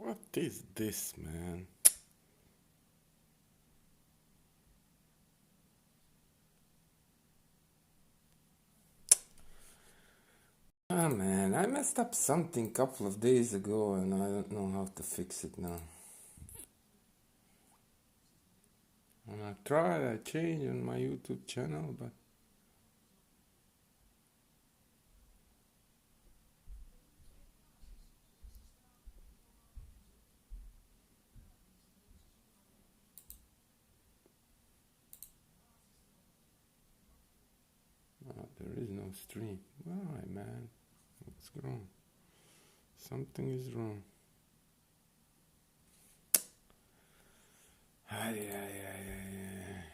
What is this, man? Ah, man, I messed up something a couple of days ago and I don't know how to fix it now. And I changed on my YouTube channel, but there is no stream. Why, man? What's wrong? Something is wrong. Ay, ay, ay, ay, ay.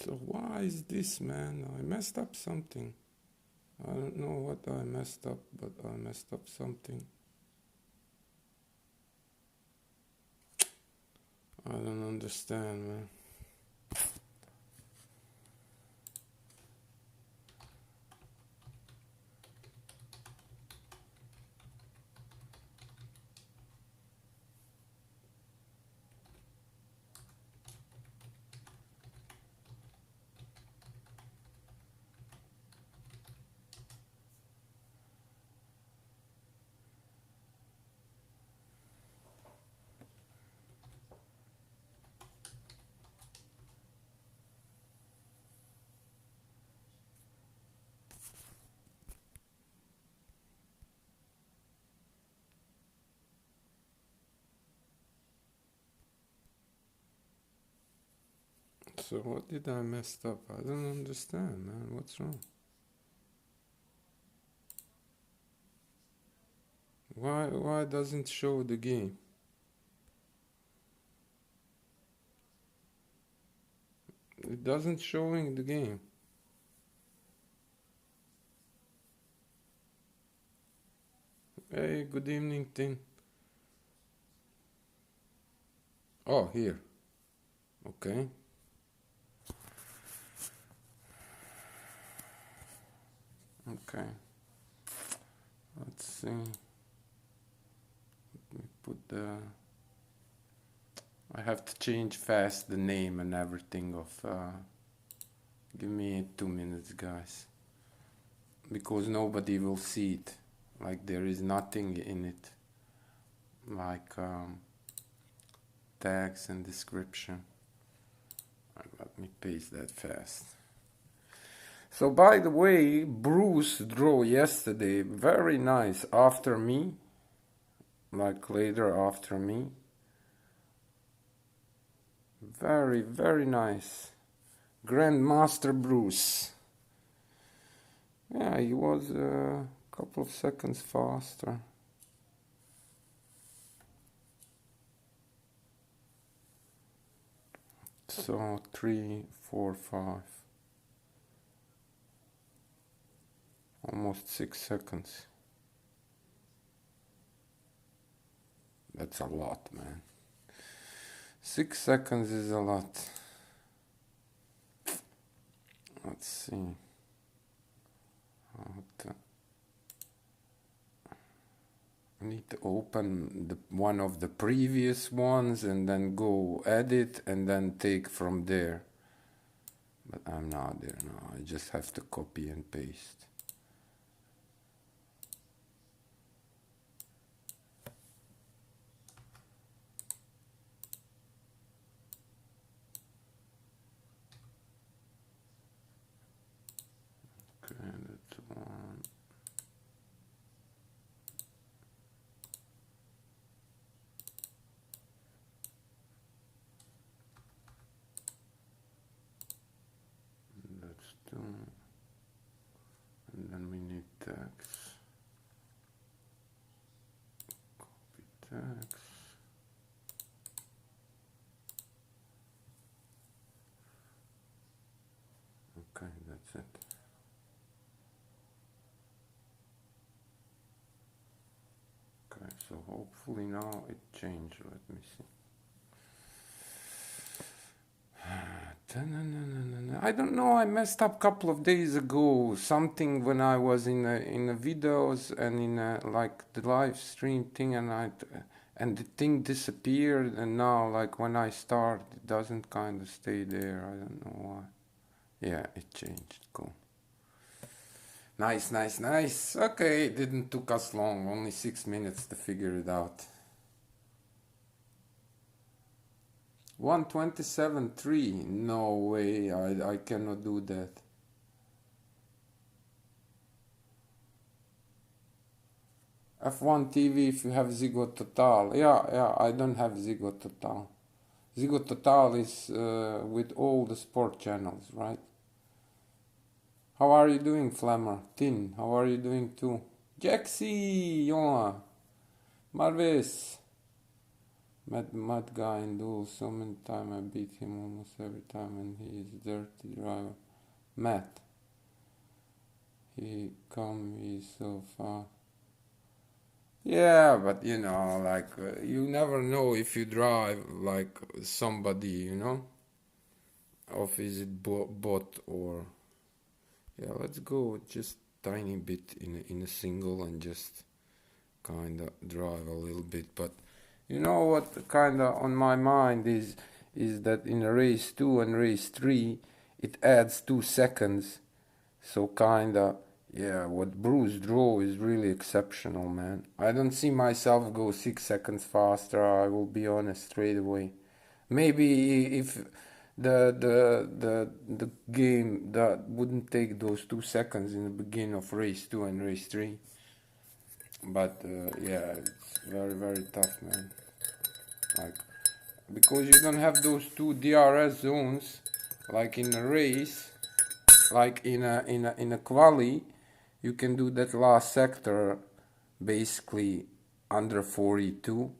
So why is this, man? I messed up something. I don't know what I messed up, but I messed up something. I don't understand, man. So what did I mess up? I don't understand, man. What's wrong? Why doesn't show the game? It doesn't showing the game. Hey, good evening, Tin. Oh, here. Okay. Okay. Let's see. Let me put the... I have to change fast the name and everything of... Give me 2 minutes, guys. Because nobody will see it. Like there is nothing in it. Like tags and description. Let me paste that fast. So by the way, Bruce drew yesterday very nice after me. Like later after me. Very, very nice. Grandmaster Bruce. Yeah, he was a couple of seconds faster. So 3, 4, 5. Almost 6 seconds. That's a lot, man. 6 seconds is a lot. Let's see. I need to open one of the previous ones and then go edit and then take from there. but I'm not there now. I just have to copy and paste. Okay, that's one. That's two. And then we need text. Copy text. Okay, that's it. Okay, so hopefully now it changed. Let me see. I don't know. I messed up a couple of days ago. Something when I was in the videos and in like the live stream thing, and the thing disappeared. And now, like when I start, it doesn't kind of stay there. I don't know why. Yeah, it changed. Cool. Nice, nice, nice. Okay, it didn't took us long. Only 6 minutes to figure it out. 127.3. No way. I cannot do that. F1 TV if you have Zigo Total. Yeah, I don't have Zigo Total. Zigo Total is with all the sport channels, right? How are you doing, Flammer? Tin, how are you doing too? Jaxie, Yola, Marvis. Mad guy in duel, so many times I beat him almost every time, and he is dirty driver. Matt. He's so far. Yeah, but you know, like, you never know if you drive like somebody, you know? Or is it bot or... Yeah, let's go just tiny bit in a single and just kinda drive a little bit. But you know what kinda on my mind is that in a race 2 and race 3 it adds 2 seconds. So kinda, yeah, what Bruce drove is really exceptional, man. I don't see myself go 6 seconds faster, I will be honest straight away. Maybe if the game that wouldn't take those 2 seconds in the beginning of race 2 and race 3. But yeah, it's very, very tough, man. Like, because you don't have those 2 DRS zones like in a race, like in a quali, you can do that last sector basically under 42.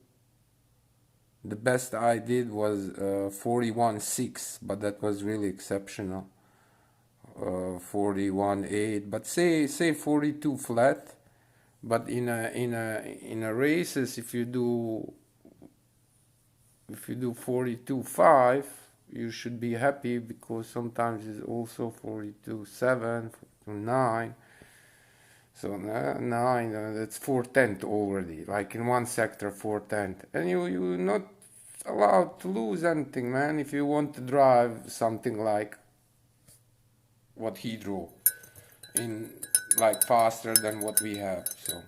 The best I did was 41.6, but that was really exceptional. 41.8, but say 42 flat. But in a races, if you do 42.5, you should be happy, because sometimes it's also 42.7, 42.9. So 9, that's 4/10 already, like in one sector 4/10, and you're not allowed to lose anything, man, if you want to drive something like what he drove, in like faster than what we have. So,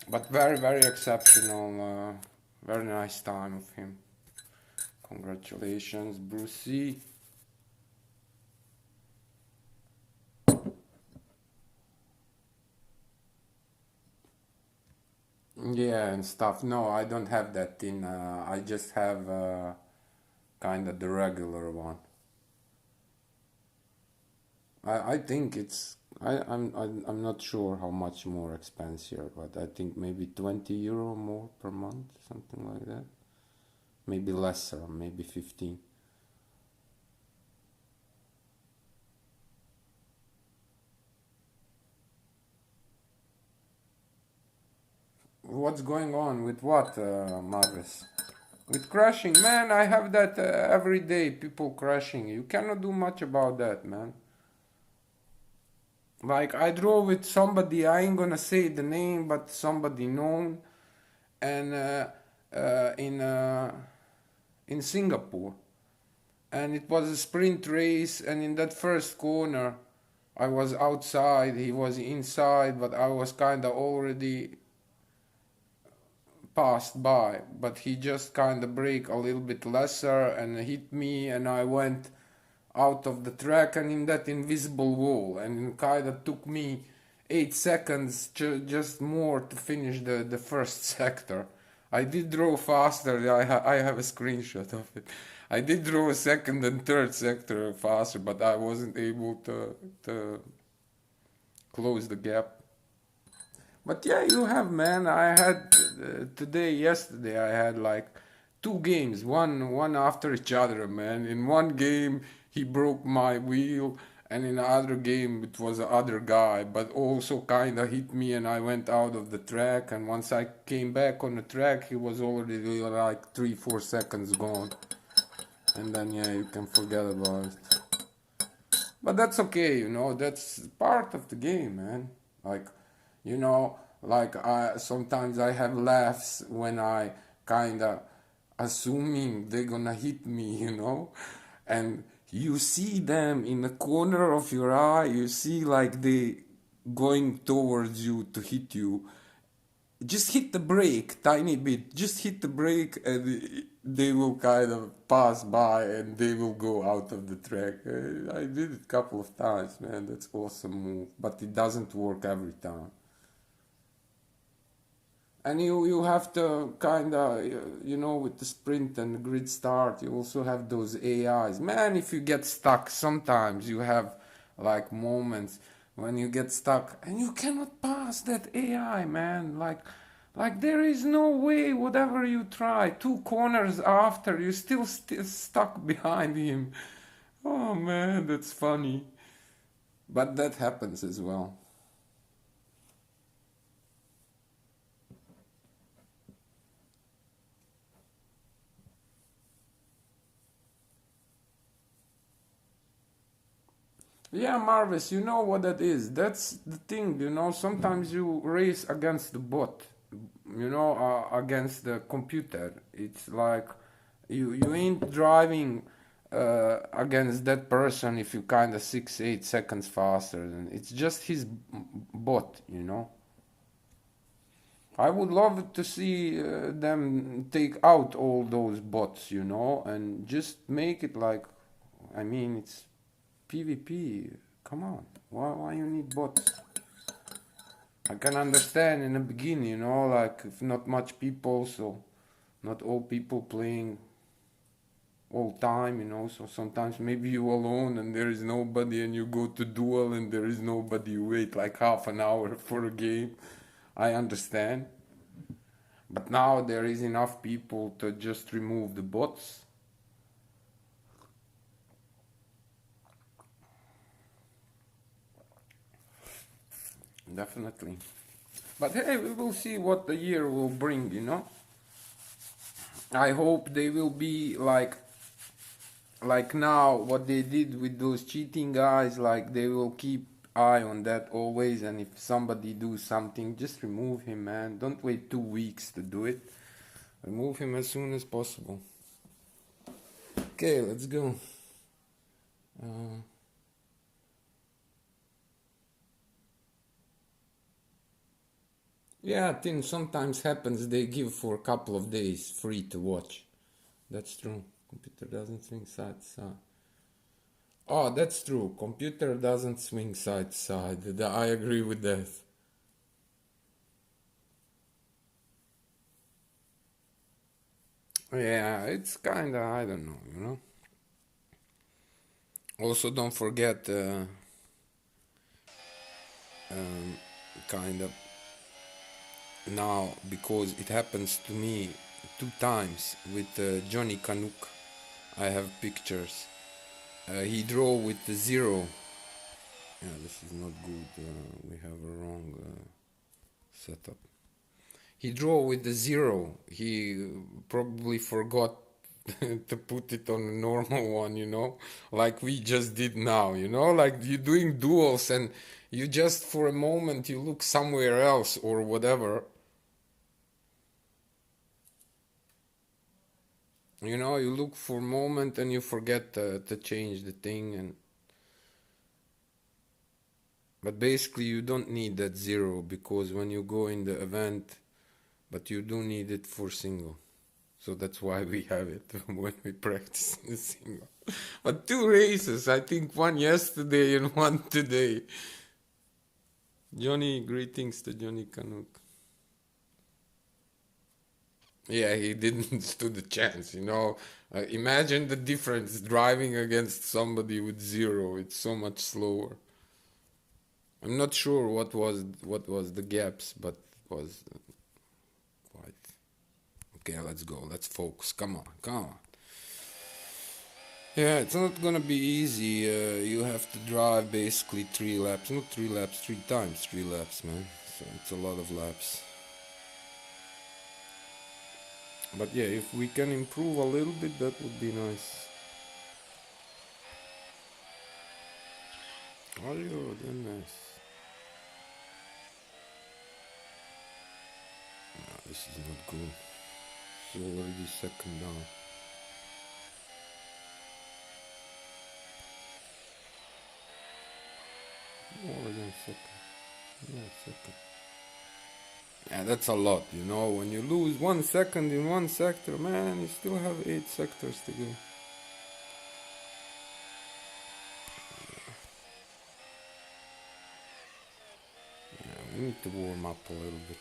but very, very exceptional, very nice time of him. Congratulations, Brucey. Yeah, and stuff. No, I don't have that in. I just have kind of the regular one. I think it's. I'm not sure how much more expensive, but I think maybe 20 euro more per month, something like that. Maybe lesser, maybe 15. What's going on with what, Marvis? With crashing, man, I have that every day, people crashing. You cannot do much about that, man. Like, I drove with somebody, I ain't gonna say the name, but somebody known, and in Singapore. and it was a sprint race, and in that first corner I was outside, he was inside, but I was kinda already passed by, but he just kinda brake a little bit lesser and hit me, and I went out of the track and in that invisible wall, and it kinda took me 8 seconds just more to finish the first sector. I did draw faster, I have a screenshot of it. I did draw a second and third sector faster, but I wasn't able to close the gap. But yeah, you have, man. I had yesterday, I had like 2 games, one after each other, man. In one game, he broke my wheel, and in the other game, it was the other guy, but also kind of hit me, and I went out of the track. And once I came back on the track, he was already like 3-4 seconds gone. And then, yeah, you can forget about it. But that's okay, you know, that's part of the game, man. Like, you know, like sometimes I have laughs when I kinda assuming they're gonna hit me, you know, and you see them in the corner of your eye, you see like they going towards you to hit you. Just hit the brake tiny bit, just hit the brake, and they will kind of pass by and they will go out of the track. I did it a couple of times, man. That's awesome move, but it doesn't work every time. And you have to kind of, you know, with the sprint and the grid start, you also have those AIs. Man, if you get stuck, sometimes you have like moments when you get stuck and you cannot pass that AI, man. Like there is no way, whatever you try, 2 corners after, you still stuck behind him. Oh man, that's funny. But that happens as well. Yeah, Marvis, you know what that is. That's the thing, you know. Sometimes you race against the bot, you know, against the computer. It's like you ain't driving against that person if you kind of 6-8 seconds faster. And it's just his bot, you know. I would love to see them take out all those bots, you know, and just make it like, I mean, it's PvP. Come on, why you need bots? I can understand in the beginning, you know, like if not much people, so not all people playing all time, you know, so sometimes maybe you alone and there is nobody, and you go to duel and there is nobody, you wait like half an hour for a game. I understand. But now there is enough people to just remove the bots. Definitely. But hey, we will see what the year will bring, you know. I hope they will be like now what they did with those cheating guys, like they will keep eye on that always, and if somebody do something, just remove him, man. Don't wait 2 weeks to do it. Remove him as soon as possible. Okay, let's go. Yeah, thing sometimes happens, they give for a couple of days free to watch. That's true. Computer doesn't swing side to side. Oh, that's true. Computer doesn't swing side to side. I agree with that. Yeah, it's kinda, I don't know, you know. Also, don't forget, kind of now, because it happens to me 2 times with Johnny Canuck. I have pictures. He draw with the 0. Yeah, this is not good. We have a wrong setup. He draw with the 0. He probably forgot to put it on a normal one, you know, like we just did now, you know, like you're doing duels and you just for a moment you look somewhere else or whatever. You know, you look for a moment and you forget to change the thing, and but basically you don't need that zero, because when you go in the event, but you do need it for single. So that's why we have it when we practice in the single. But 2 races, I think one yesterday and one today. Johnny, greetings to Johnny Canuck. Yeah, he didn't stood a chance, you know. Imagine the difference driving against somebody with zero. It's so much slower. I'm not sure what was the gaps, but it was quite. Okay, let's go. Let's focus. Come on, come on. Yeah, it's not gonna be easy. You have to drive basically 3 laps, not 3 laps, 3 times 3 laps, man. So it's a lot of laps. But yeah, if we can improve a little bit, that would be nice. Oh, you're nice. No, this is not good. It's already second down. More than second. Yeah, second. Yeah, that's a lot, you know. When you lose 1 second in one sector, man, you still have 8 sectors to go. Yeah, we need to warm up a little bit.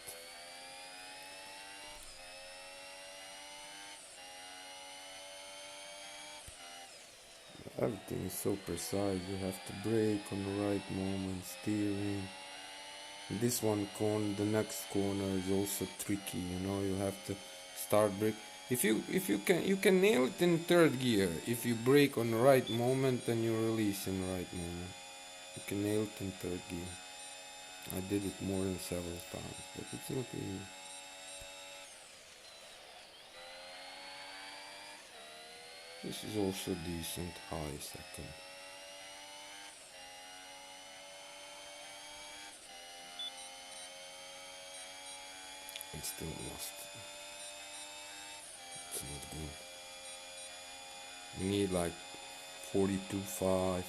Everything is so precise. You have to brake on the right moment, steering. This one corner, the next corner is also tricky. You know, you have to start brake. If you can nail it in third gear. If you brake on the right moment, then you release in the right moment. You can nail it in third gear. I did it more than several times, but it's not easy. This is also decent high second. And still lost. It's not good. We need like 42.5.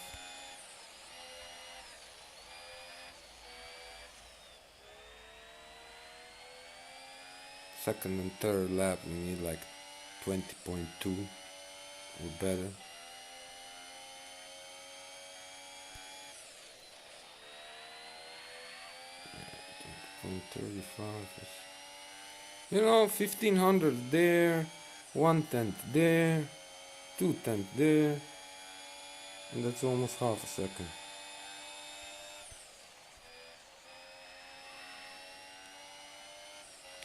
Second and third lap we need like 20.2 or better. From 35 is, you know, 1500 there, 1/10 there, 2/10 there, and that's almost half a second.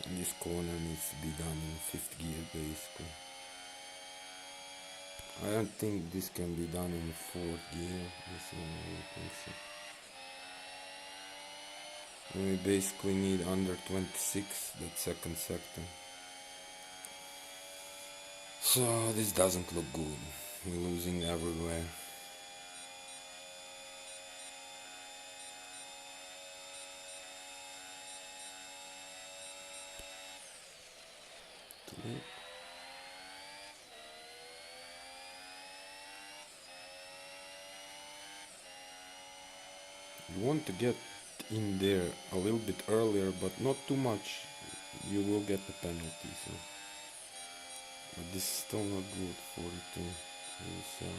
And this corner needs to be done in 5th gear basically. I don't think this can be done in 4th gear. This one I don't think so. And we basically need under 26, that second sector. So this doesn't look good. We're losing everywhere. You want to get in there a little bit earlier, but not too much. You will get the penalty. So. But this is still not good. 42, 37.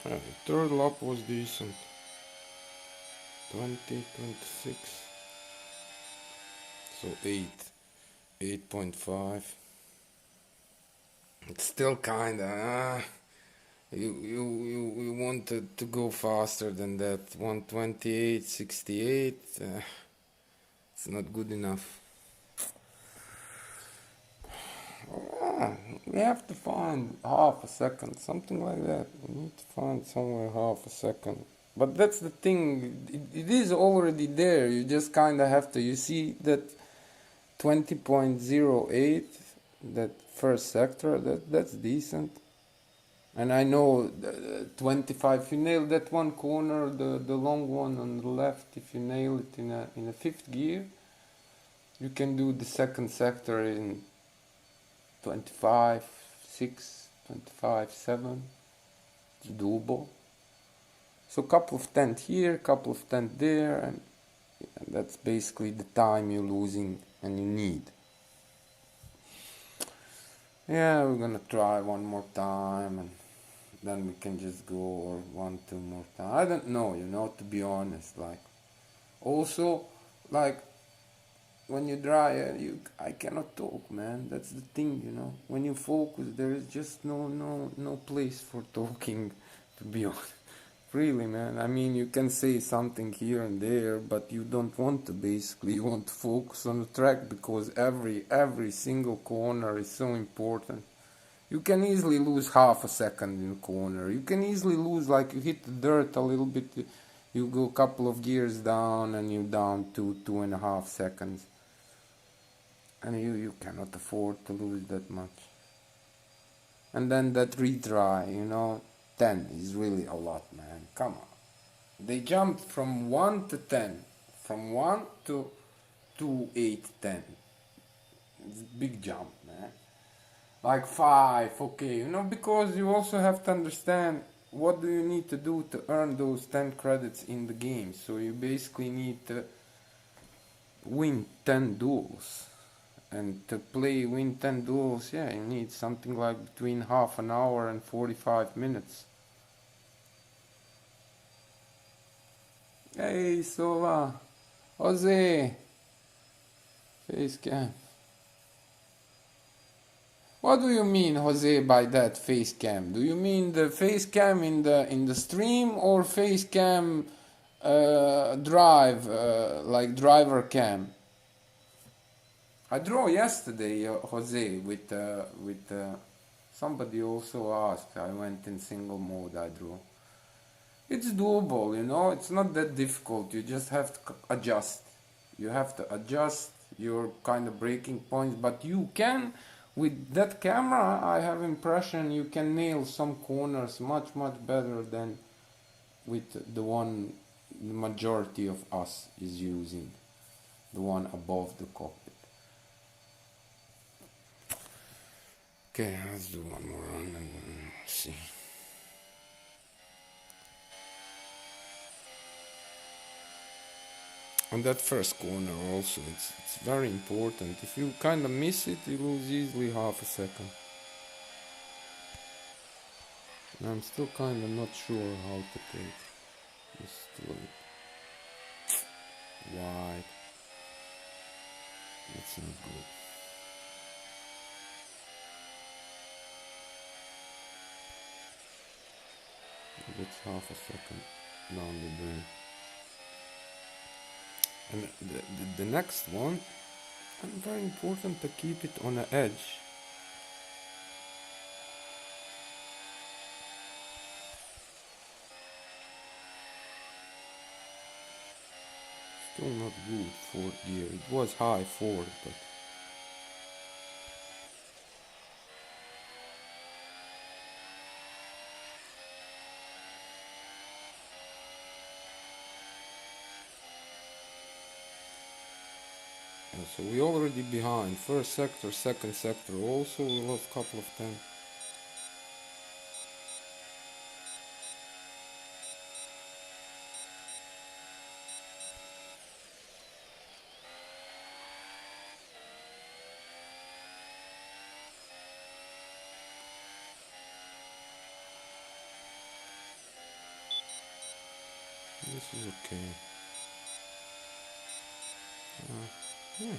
The third lap was decent. 20, 26. So 8.5. It's still kinda, you wanted to go faster than that. 128, 68. It's not good enough. We have to find half a second, something like that. We need to find somewhere half a second. But that's the thing, it is already there. You just kind of have to. You see that 20.08, that first sector, that's decent. And I know 25, if you nail that one corner, the long one on the left, if you nail it in a fifth gear, you can do the second sector in 25, 6, 25, 7. It's doable. So couple of tenths here, couple of tenths there, and that's basically the time you're losing and you need. Yeah, we're gonna try one more time and then we can just go, or 1, 2 more times. I don't know, to be honest. Like, also, like, when you dry, I cannot talk, man. That's the thing, When you focus, there is just no place for talking, to be honest. Really, man. I mean, you can say something here and there, but you don't want to. Basically, you want to focus on the track because every single corner is so important. You can easily lose half a second in a corner. You can easily lose, like, you hit the dirt a little bit, you go a couple of gears down and you're down to 2.5 seconds. And you cannot afford to lose that much. And then that retry, 10 is really a lot, man. Come on. They jumped from 1 to 10. From 1 to 2, 8, 10. It's a big jump, man. Like 5, okay. Because you also have to understand what do you need to do to earn those 10 credits in the game. So you basically need to win 10 duels. And to win 10 duels, yeah, you need something like between half an hour and 45 minutes. Hey, Sova. Jose. Face cam. What do you mean, Jose, by that face cam? Do you mean the face cam in the stream, or face cam like driver cam? I drew yesterday, Jose, with somebody also asked. I went in single mode. I drew. It's doable, It's not that difficult. You just have to adjust. You have to adjust your kind of breaking points, but you can. With that camera, I have impression you can nail some corners much better than with the one the majority of us is using, the one above the cockpit. Okay, let's do one more run and see. On that first corner also, it's very important. If you kind of miss it, you lose easily half a second. And I'm still kind of not sure how to take this straight. Wide. It's not good. That's half a second down the drain. And the next one, very important to keep it on the edge. Still not good fourth gear. It was high forward, but so we already behind. First sector, second sector also, we lost a couple of them. This is okay. Yeah,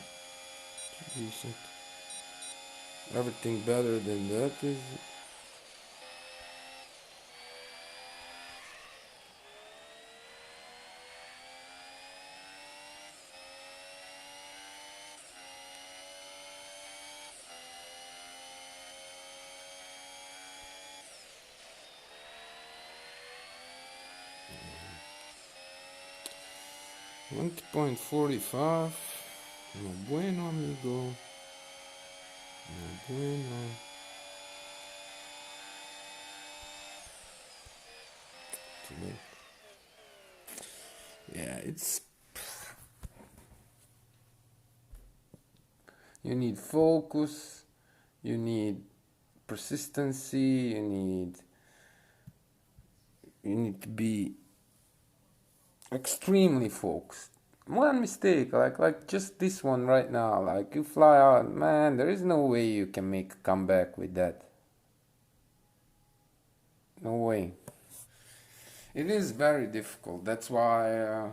it's decent. Everything better than that is. 20.45. No bueno, amigo. No bueno. Yeah, it's. You need focus, you need persistency, you need to be extremely focused. One mistake, like just this one right now, like you fly out, man, there is no way you can make a comeback with that. No way. It is very difficult. That's why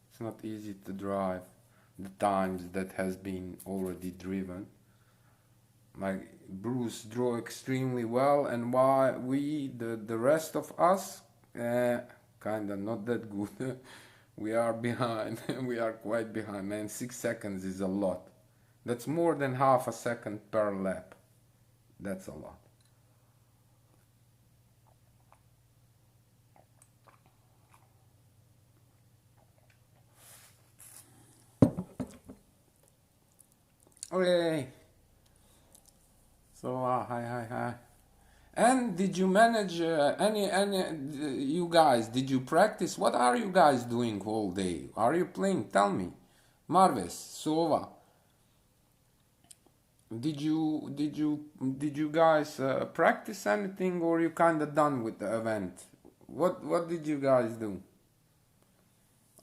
it's not easy to drive the times that has been already driven. Like Bruce drew extremely well, and why we, the rest of us, kinda not that good. We are behind. We are quite behind, man. 6 seconds is a lot. That's more than half a second per lap. That's a lot. Okay. So hi. And did you manage you guys? Did you practice? What are you guys doing all day? Are you playing? Tell me. Marves, Sova. Did you guys practice anything, or you kind of done with the event? What did you guys do?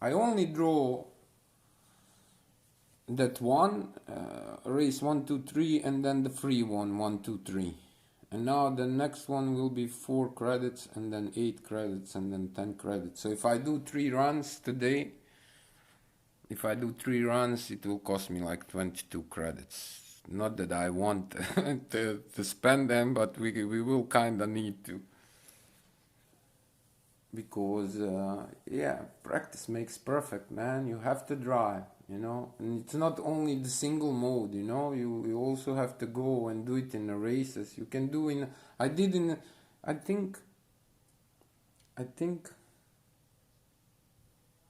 I only draw that one race 1 2 3, and then the free one 1 2 3. And now the next one will be 4 credits, and then 8 credits, and then 10 credits. So if I do 3 runs today, it will cost me like 22 credits. Not that I want to spend them, but we will kind of need to. Because, yeah, practice makes perfect, man. You have to drive, and it's not only the single mode, you also have to go and do it in the races. You can do I think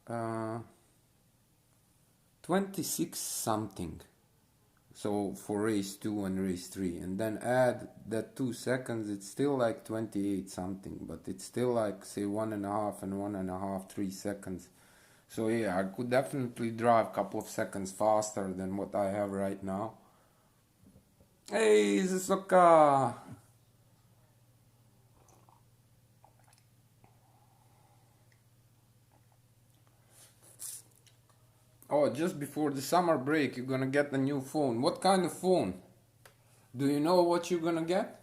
uh, 26 something. So for race 2 and race 3, and then add that 2 seconds, it's still like 28 something, but it's still like, say, 1.5 and 1.5, 3 seconds. So yeah, I could definitely drive a couple of seconds faster than what I have right now. Hey, Zisoka! Oh, just before the summer break, you're gonna get a new phone. What kind of phone? Do you know what you're gonna get?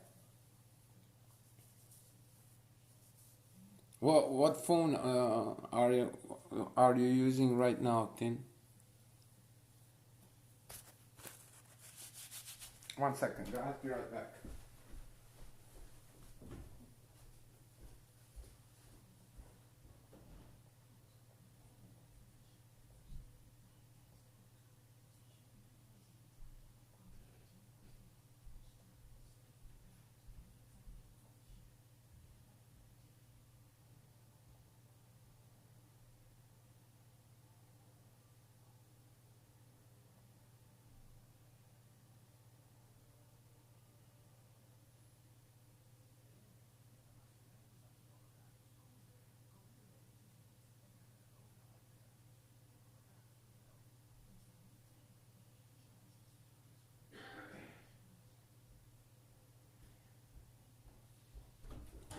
What phone are you using right now, Tin? 1 second, guys. Be right back.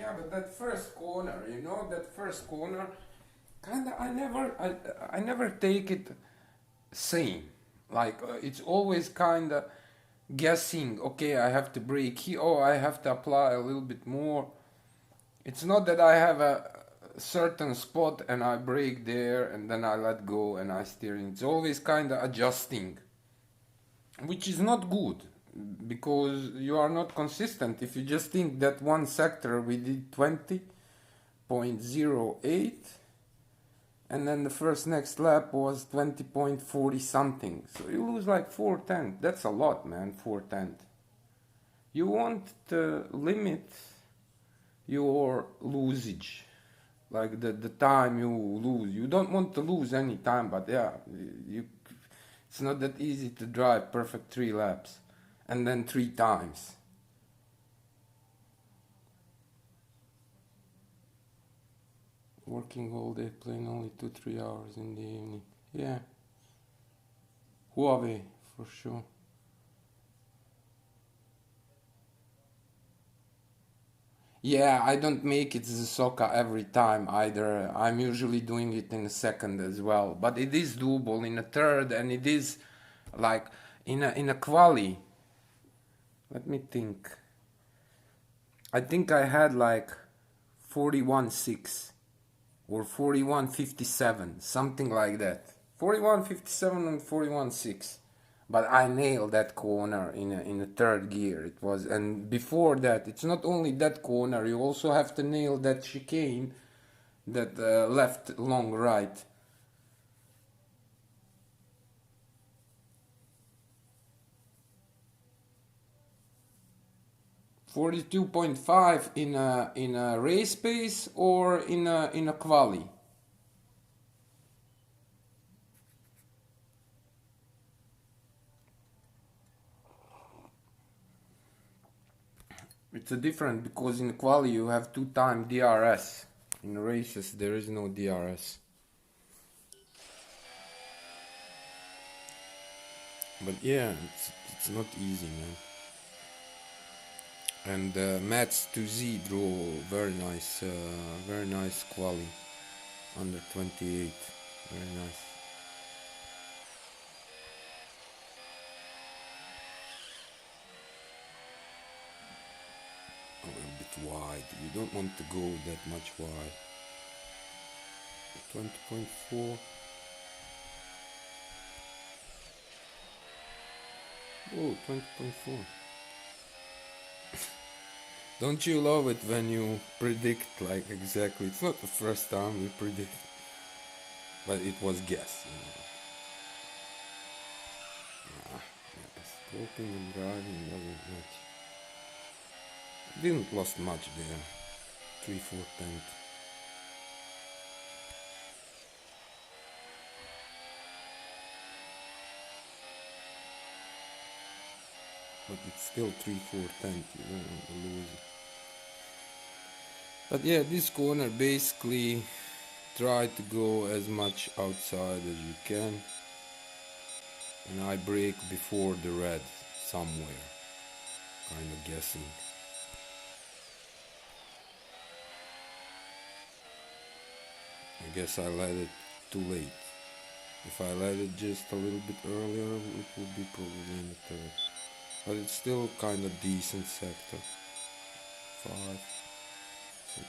Yeah, but that first corner, kinda, I never take it same. Like it's always kinda guessing. Okay, I have to brake here. Oh, I have to apply a little bit more. It's not that I have a certain spot and I brake there and then I let go and I steer in. It's always kind of adjusting, which is not good because you are not consistent. If you just think that one sector we did 20.08 and then the first next lap was 20.40 something, so you lose like 4/10. That's a lot, man. 4/10. You want to limit your losage, like the time you lose. You don't want to lose any time, but yeah, it's not that easy to drive perfect 3 laps and then 3 times. Working all day, playing only 2-3 hours in the evening. Yeah, Huawei for sure. Yeah, I don't make it the Soka every time either. I'm usually doing it in a second as well, but it is doable in a third, and it is like in a quali. Let me think. I think I had like 41.6 or 41.57, something like that. 41.57 and 41.6. But I nailed that corner in a third gear. It was, and before that, it's not only that corner. You also have to nail that chicane, that left long right. 42.5 in a race pace or in a quali. It's a different because in quali you have 2-time DRS. In races there is no DRS. But yeah, it's not easy, man. And Mats 2Z drew very nice quali under 28. Very nice. A little bit wide. You don't want to go that much wide. 20.4. Oh, 20.4. Don't you love it when you predict like exactly? It's not the first time we predict, but it was guess. Stroking and driving doesn't match. Didn't lost much there. 3/4. But it's still 3/4. You don't want to lose it. But yeah, this corner basically try to go as much outside as you can, and I brake before the red somewhere, kind of guessing. I guess I let it too late. If I let it just a little bit earlier, it would be probably in the third. But it's still kind of decent sector. 5, 6.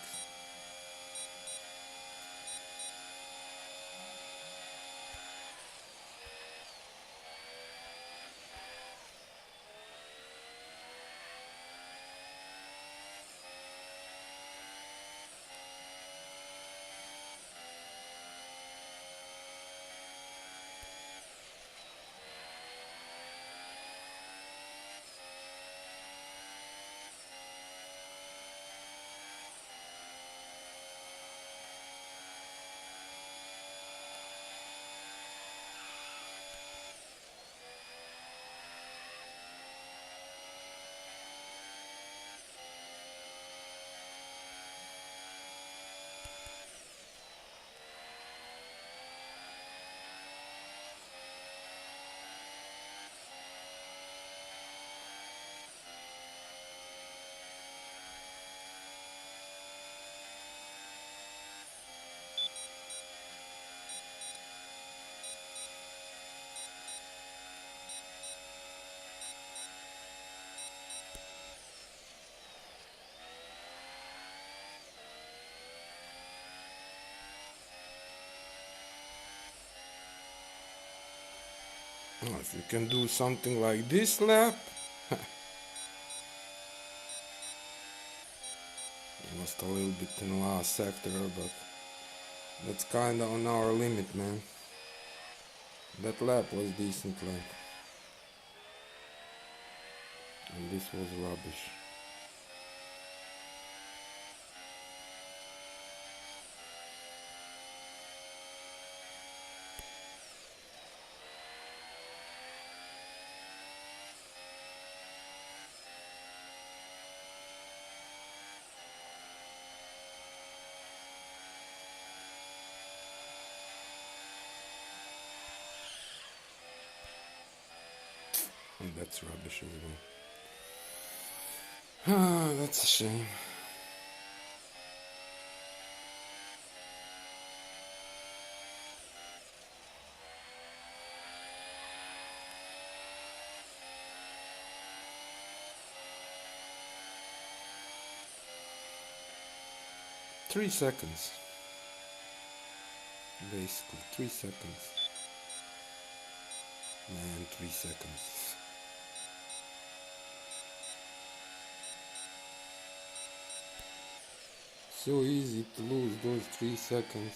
If you can do something like this lap, lost a little bit in the last sector, but that's kinda on our limit, man. That lap was decent lap, and this was rubbish. And that's rubbish as well. Ah, that's a shame. Three seconds. Basically, 3 seconds. Man, 3 seconds. So easy to lose those 3 seconds.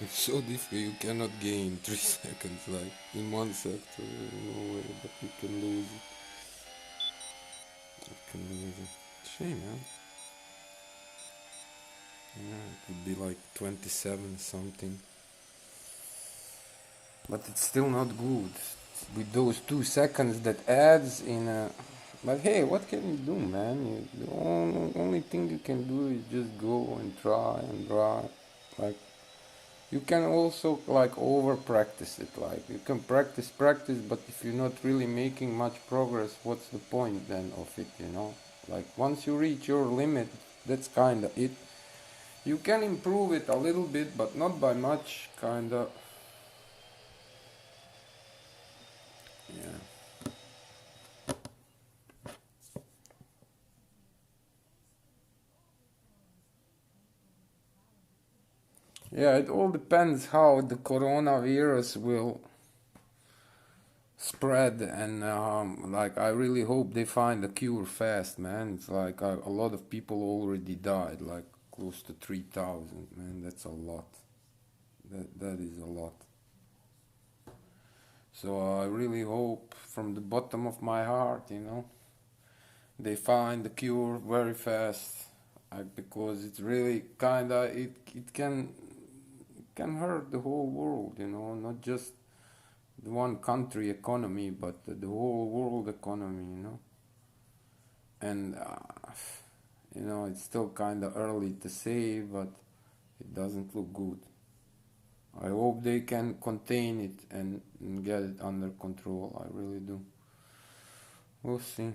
It's so difficult, you cannot gain 3 seconds like in one sector, no way, but you can lose it. You can lose it. Shame, man. Yeah, it would be like 27 something. But it's still not good. With those 2 seconds that adds in a... But hey, what can you do, man? The only thing you can do is just go and try and try. Like, you can also like over practice it. Like, you can practice, but if you're not really making much progress, what's the point then of it, you know? Like, once you reach your limit, that's kinda it. You can improve it a little bit, but not by much, kinda. Yeah. Yeah, it all depends how the coronavirus will spread, and like I really hope they find a cure fast, man. It's like a lot of people already died, like close to 3,000, man. That's a lot. That is a lot. So I really hope from the bottom of my heart, you know, they find the cure very fast, because it's really kinda it can hurt the whole world, you know, not just the one country economy, but the whole world economy, you know. And you know, it's still kind of early to say, but it doesn't look good. I hope they can contain it and get it under control. I really do. We'll see.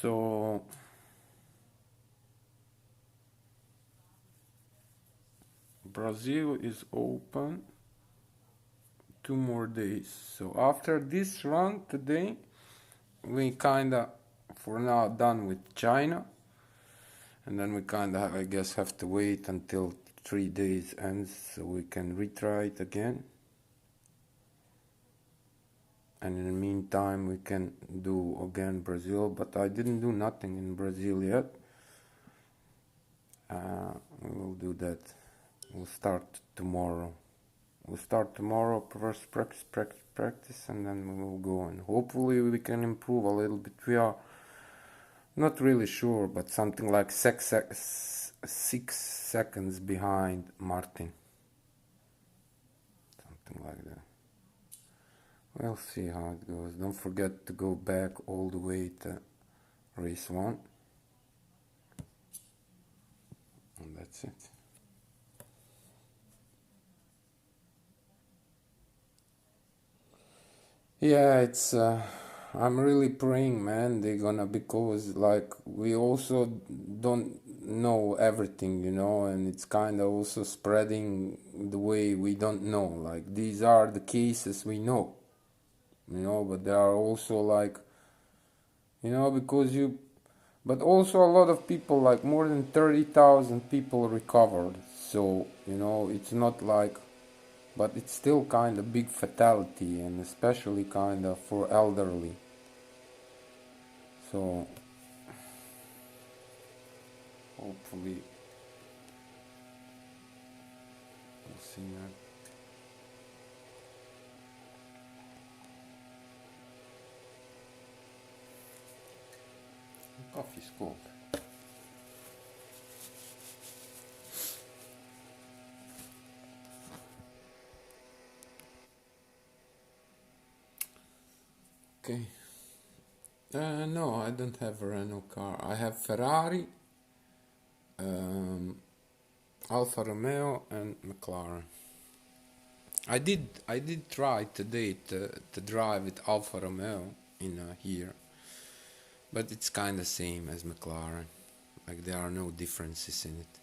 So Brazil is open 2 more days. So after this run today, we kinda for now done with China, and then we kinda I guess have to wait until 3 days ends so we can retry it again. And in the meantime we can do again Brazil, but I didn't do nothing in Brazil yet. We will do that. We'll start tomorrow. First practice, and then we will go, and hopefully we can improve a little bit. We are not really sure, but something like 6 seconds behind Martin. Something like that. We'll see how it goes. Don't forget to go back all the way to race 1. And that's it. Yeah, it's I'm really praying, man, they're gonna, because like we also don't know everything, you know, and it's kind of also spreading the way we don't know. Like, these are the cases we know, you know, but there are also like, you know, but also a lot of people, like more than 30,000 people recovered. So, you know, it's not like but it's still kind of big fatality, and especially kind of for elderly. So hopefully we'll see that. Coffee's cold. Okay. No, I don't have a Renault car. I have Ferrari, Alfa Romeo, and McLaren. I did try today to drive with Alfa Romeo in here, but it's kind of same as McLaren. Like there are no differences in it.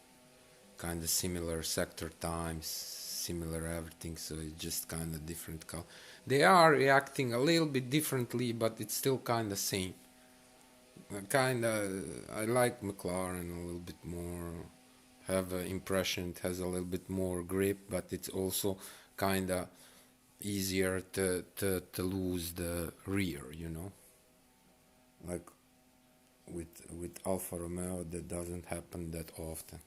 Kind of similar sector times, similar everything. So it's just kind of different color. They are reacting a little bit differently, but it's still kind of same. I like McLaren a little bit more. Have an impression it has a little bit more grip, but it's also kind of easier to lose the rear, you know. Like with Alfa Romeo, that doesn't happen that often.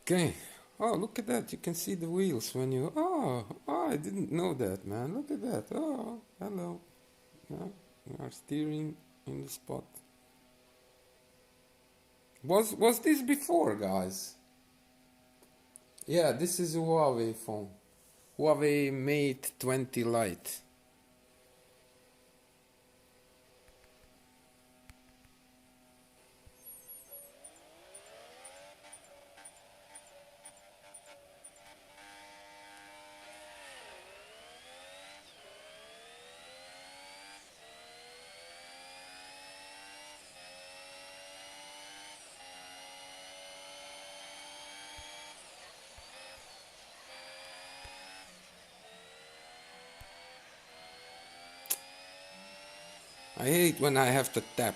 Okay. Oh, look at that! You can see the wheels when you. Oh, I didn't know that, man. Look at that. Oh, hello. Yeah, we are steering in the spot. Was this before, guys? Yeah, this is a Huawei phone. Huawei Mate 20 Lite. I hate when I have to tap.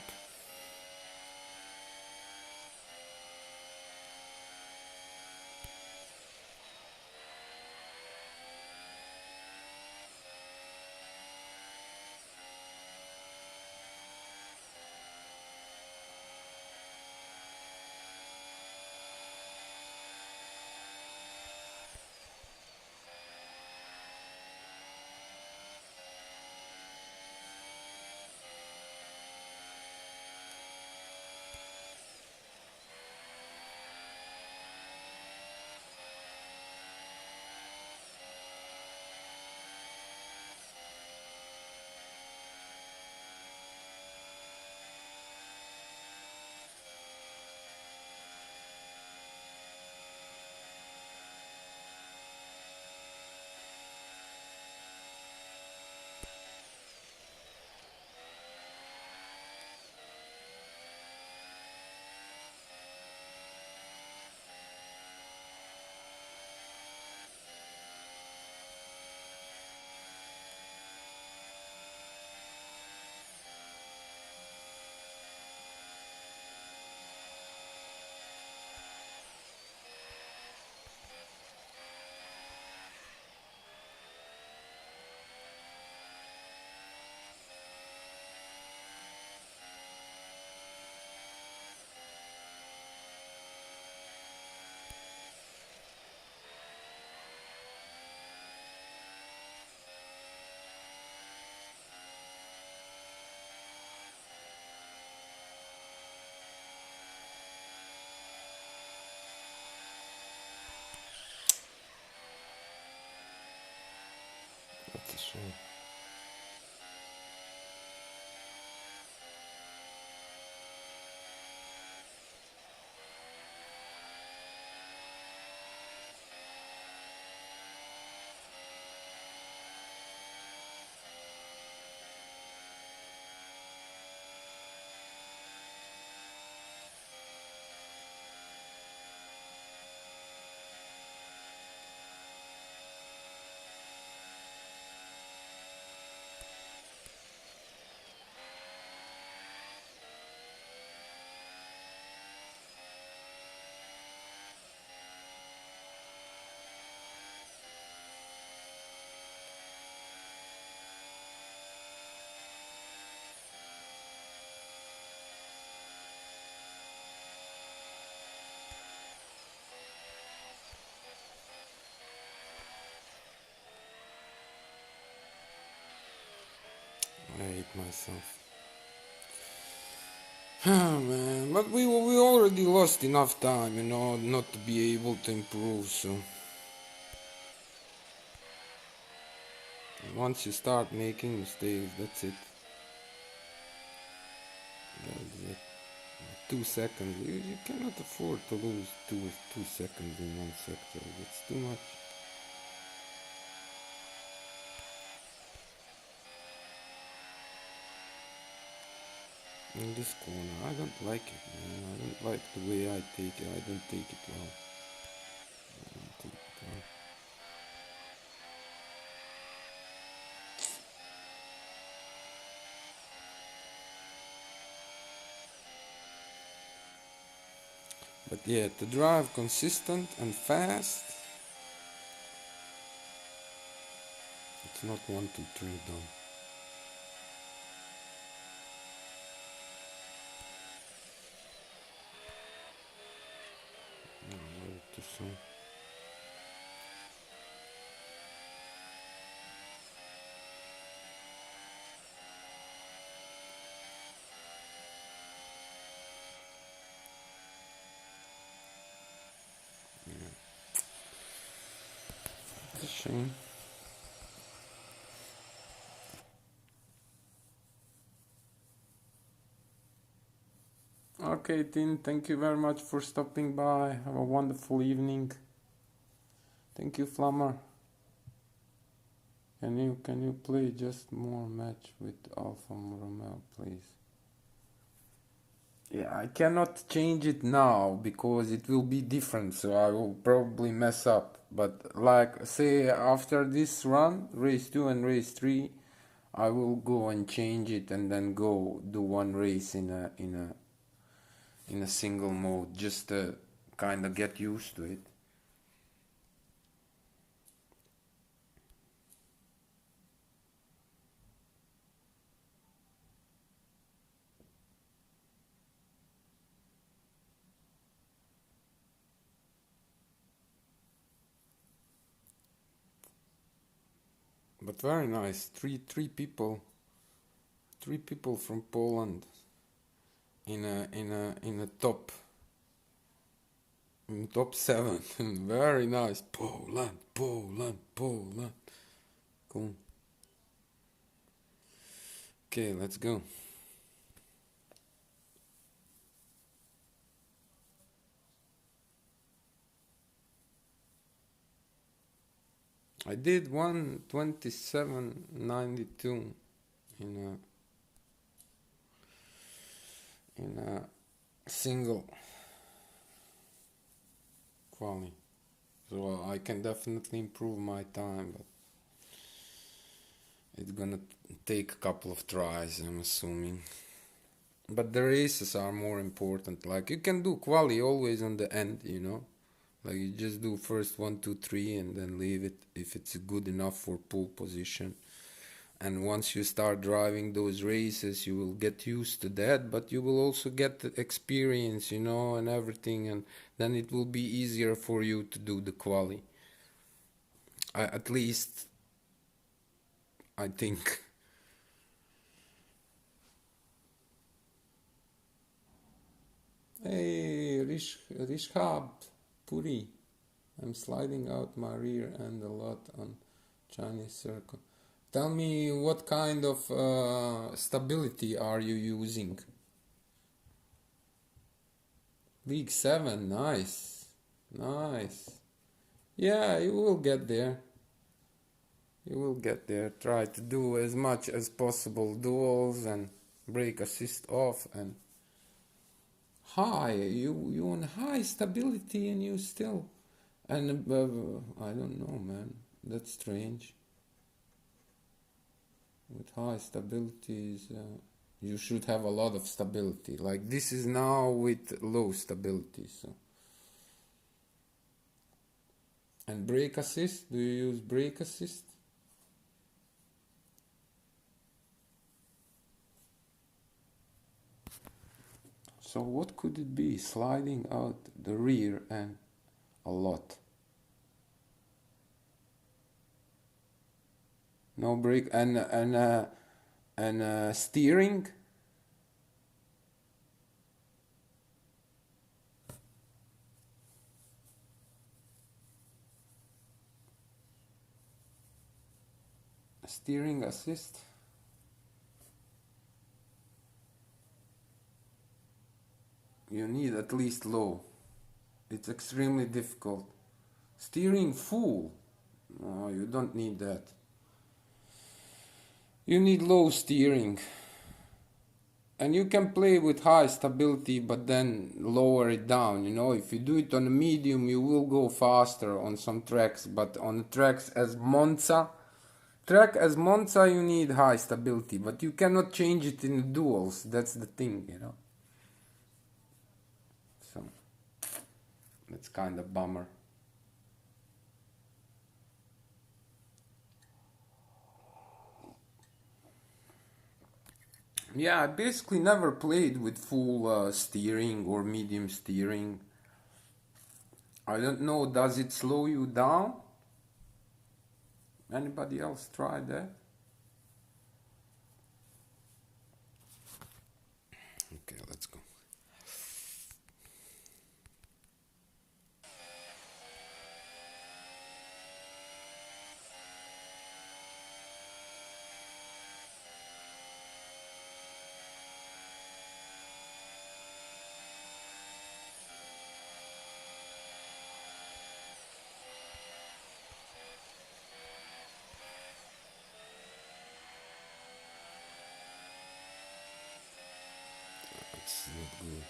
That's a shame. myself. Oh man, but we already lost enough time, you know, not to be able to improve, so once you start making mistakes, that's it. That's it. 2 seconds, you cannot afford to lose two seconds in one sector, that's too much. In this corner, I don't like it, man. I don't like the way I take it. I don't take it well. I don't take it well. But yeah, to drive consistent and fast, it's not 1, 2, 3 done. Too soon. It's a shame. Okay, Tin, thank you very much for stopping by. Have a wonderful evening. Thank you, Flammer. Can you play just more match with Alpha Romeo, please? Yeah, I cannot change it now because it will be different, so I will probably mess up. But like, say after this run, race 2 and race 3, I will go and change it and then go do one race in a single mode, just to kind of get used to it. But very nice. Three people from Poland in a top 7. Very nice. Poland. Cool. Okay, let's go. I did 1:27.92 in a single quali, so I can definitely improve my time, but it's gonna take a couple of tries, I'm assuming. But the races are more important. Like, you can do quali always on the end, you know, like you just do first 1, 2, 3 and then leave it if it's good enough for pole position. And once you start driving those races, you will get used to that, but you will also get the experience, you know, and everything, and then it will be easier for you to do the quali. At least, I think. Hey, Rishab Puri. I'm sliding out my rear end a lot on Chinese circle. Tell me, what kind of stability are you using? League 7, nice. Nice. Yeah, you will get there. You will get there. Try to do as much as possible duels and brake assist off and high. You on high stability and you still, and I don't know, man. That's strange. With high stabilities, you should have a lot of stability. Like, this is now with low stability. So, and brake assist. Do you use brake assist? So what could it be? Sliding out the rear end a lot. No brake, and And steering. Steering assist. You need at least low. It's extremely difficult. Steering full. No, you don't need that. You need low steering. And you can play with high stability, but then lower it down. You know, if you do it on a medium, you will go faster on some tracks. But on tracks as Monza, you need high stability. But you cannot change it in the duals. That's the thing, you know. So that's kind of bummer. Yeah, I basically never played with full steering or medium steering. I don't know, does it slow you down? Anybody else try that? Okay, let's go. It's not good.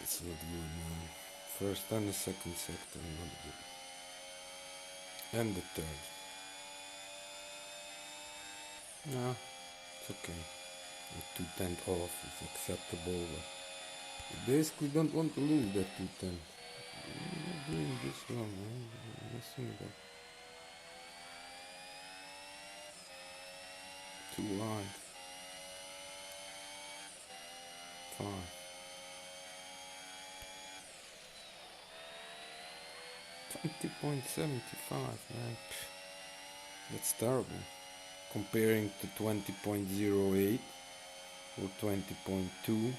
It's not good, man. First and the second sector, not good. And the third. No, it's okay. The 210 off is acceptable. You basically don't want to lose that 210. I'm not doing this wrong, man. I'm messing it up. Too wide. 5. 20.75, man. That's terrible. Comparing to 20.08 or 20.2.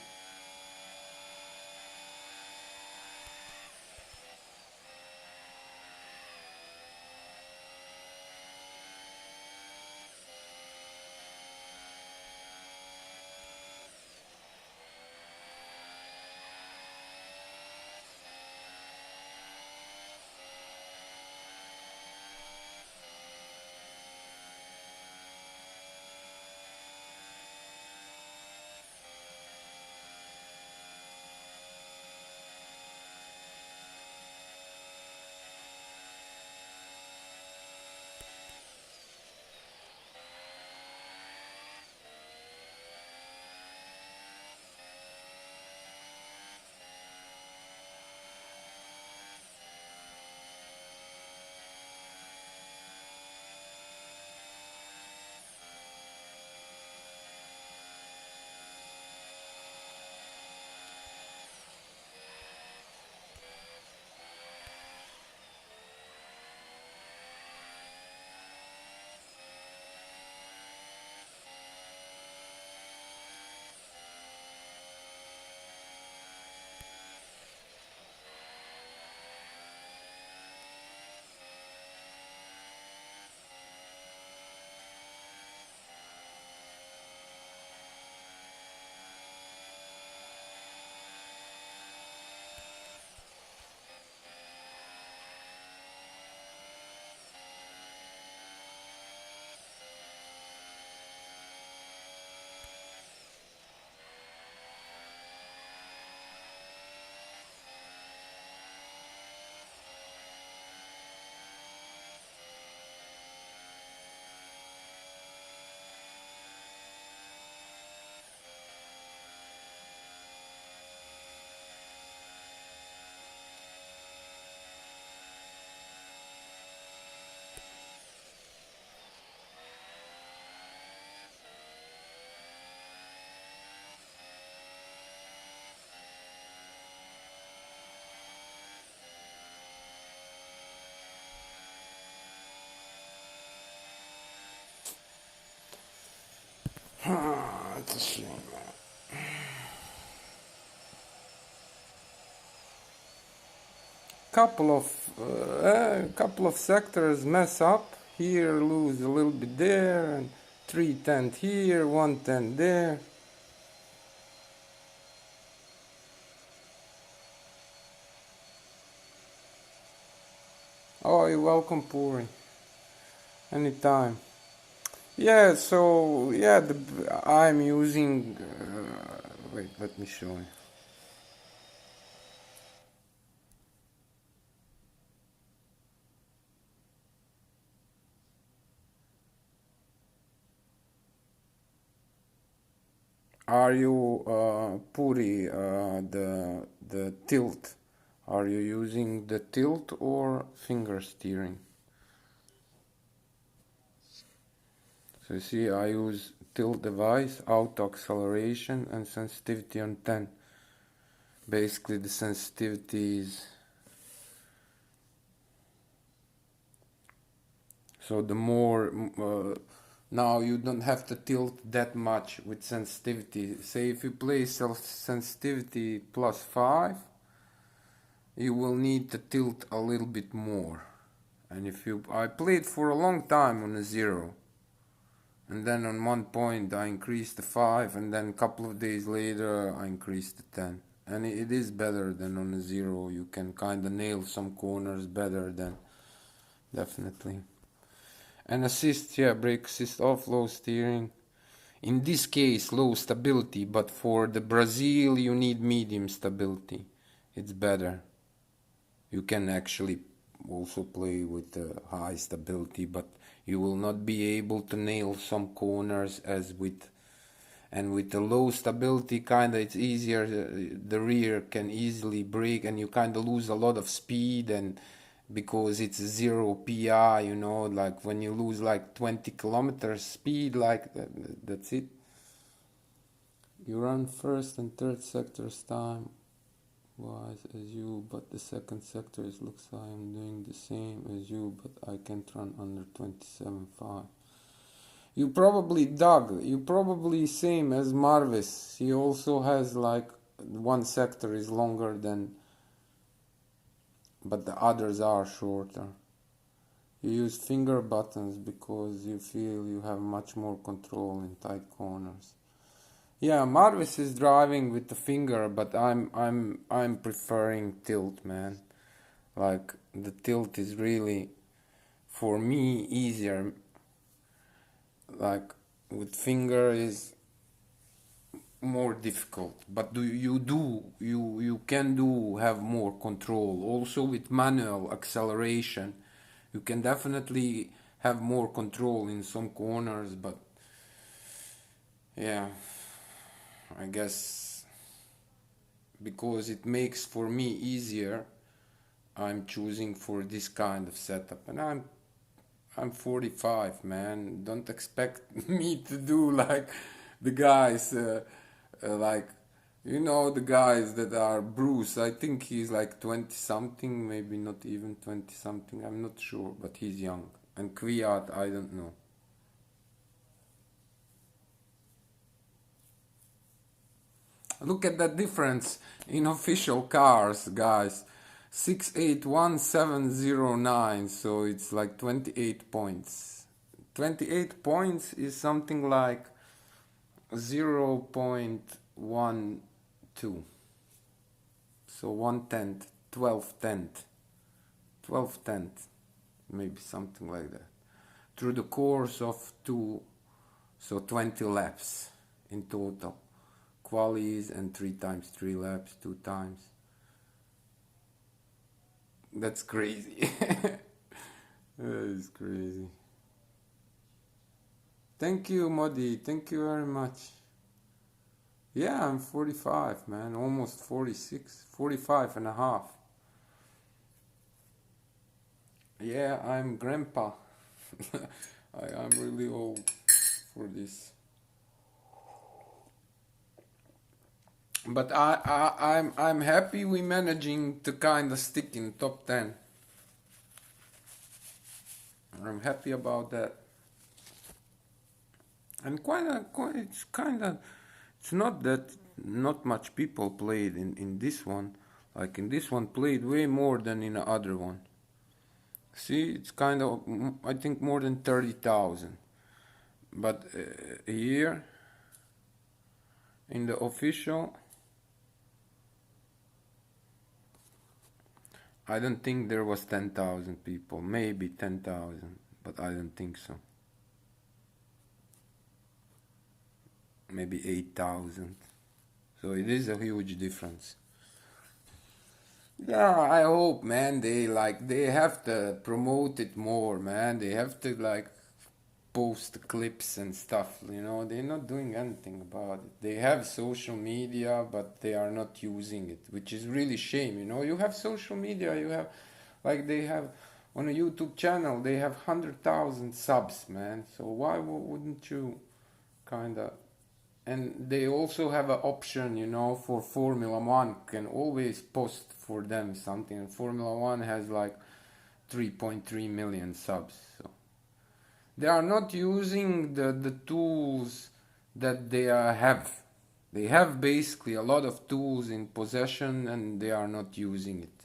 Couple of sectors mess up here, lose a little bit there, and 310 here, 110 there. Oh, you're welcome, Puri. Anytime. Yeah, so yeah, I'm using. Wait, let me show you. Are you Puri the tilt? Are you using the tilt or finger steering? So you see, I use tilt device, auto acceleration, and sensitivity on 10. Basically, the sensitivity is so the more now you don't have to tilt that much with sensitivity. Say if you play sensitivity +5, you will need to tilt a little bit more. And if you, I played for a long time on a 0, and then on one point I increased to 5, and then a couple of days later I increased to 10. And it is better than on a 0. You can kind of nail some corners better than, definitely. And assist, yeah, brake assist off, low steering. In this case, low stability, but for the Brazil you need medium stability. It's better. You can actually also play with high stability, but you will not be able to nail some corners as with, and with the low stability kinda it's easier, the rear can easily brake and you kinda lose a lot of speed, and because it's 0 pi, you know, like when you lose like 20 kilometers speed, like that's it. You run first and third sectors time wise as you, but the second sector is looks like I'm doing the same as you, but I can't run under 27.5. You probably same as Marvis. He also has like one sector is longer than, but the others are shorter. You use finger buttons because you feel you have much more control in tight corners. Yeah, Marvis is driving with the finger, but I'm preferring tilt, man. Like the tilt is really for me easier. Like with finger is more difficult, but you can do have more control. Also with manual acceleration, you can definitely have more control in some corners, but yeah, I guess because it makes for me easier, I'm choosing for this kind of setup. And I'm 45, man. Don't expect me to do like the guys like, you know, the guys that are Bruce. I think he's like 20 something, maybe not even 20 something, I'm not sure, but he's young. And Kwiat, I don't know. Look at that difference in official cars, guys. 681709, so it's like 28 points. 28 points is something like 0.12. So 1/10, 12/10, 12/10, maybe something like that. Through the course of so 20 laps in total. Qualies and 3 times 3 laps, 2 times. That's crazy. That is crazy. Thank you, Modi. Thank you very much. Yeah, I'm 45, man. Almost 46. 45 and a half. Yeah, I'm grandpa. I'm really old for this. But I'm happy we managing to kind of stick in top 10. I'm happy about that. And it's kind of It's not that not much people played in this one. Like in this one played way more than in the other one. See, it's kind of, I think more than 30,000. But here in the official, I don't think there was 10,000 people. Maybe 10,000, but I don't think so. Maybe 8,000. So it is a huge difference. Yeah, I hope, man. They have to promote it more, man. They have to like post clips and stuff, you know. They're not doing anything about it. They have social media, but they are not using it, which is really shame, you know. You have social media, you have like they have on a YouTube channel, they have 100,000 subs, man. So why wouldn't you kind of, and they also have an option, you know, for Formula One. Can always post for them something. And Formula One has like 3.3 million subs. So they are not using the tools that they have. They have basically a lot of tools in possession and they are not using it.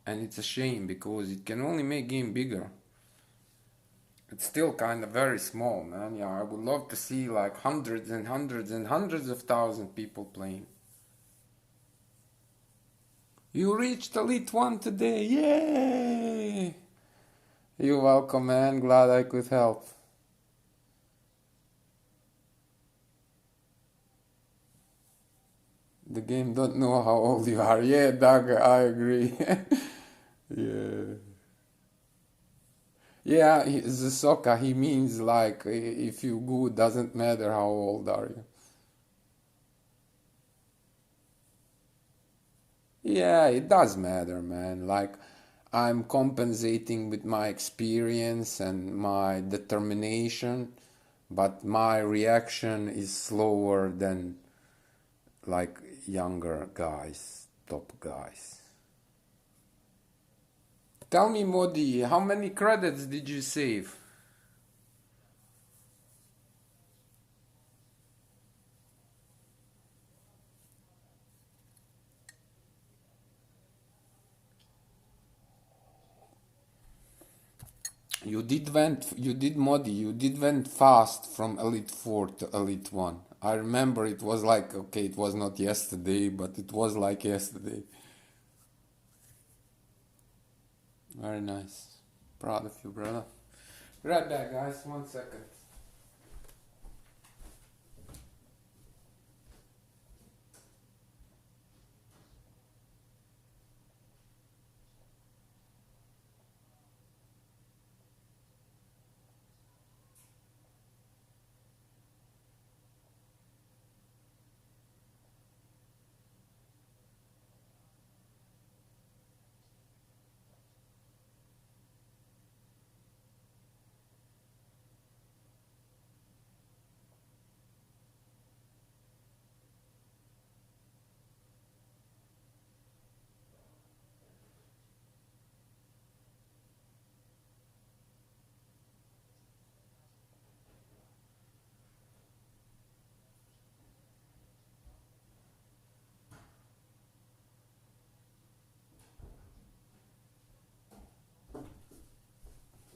And it's a shame because it can only make game bigger. It's still kind of very small, man. Yeah, I would love to see like hundreds and hundreds and hundreds of thousand people playing. You reached Elite 1 today, yay! You're welcome, man. Glad I could help. The game don't know how old you are. Yeah, Doug, I agree. Yeah. Yeah, the Soka, he means like if you good, doesn't matter how old are you. Yeah, it does matter, man. Like, I'm compensating with my experience and my determination, but my reaction is slower than like younger guys, top guys. Tell me, Modi, how many credits did you save? You did went fast from Elite 4 to Elite 1. I remember it was like, okay, it was not yesterday, but it was like yesterday. Very nice. Proud of you, brother. Right back, guys. 1 second.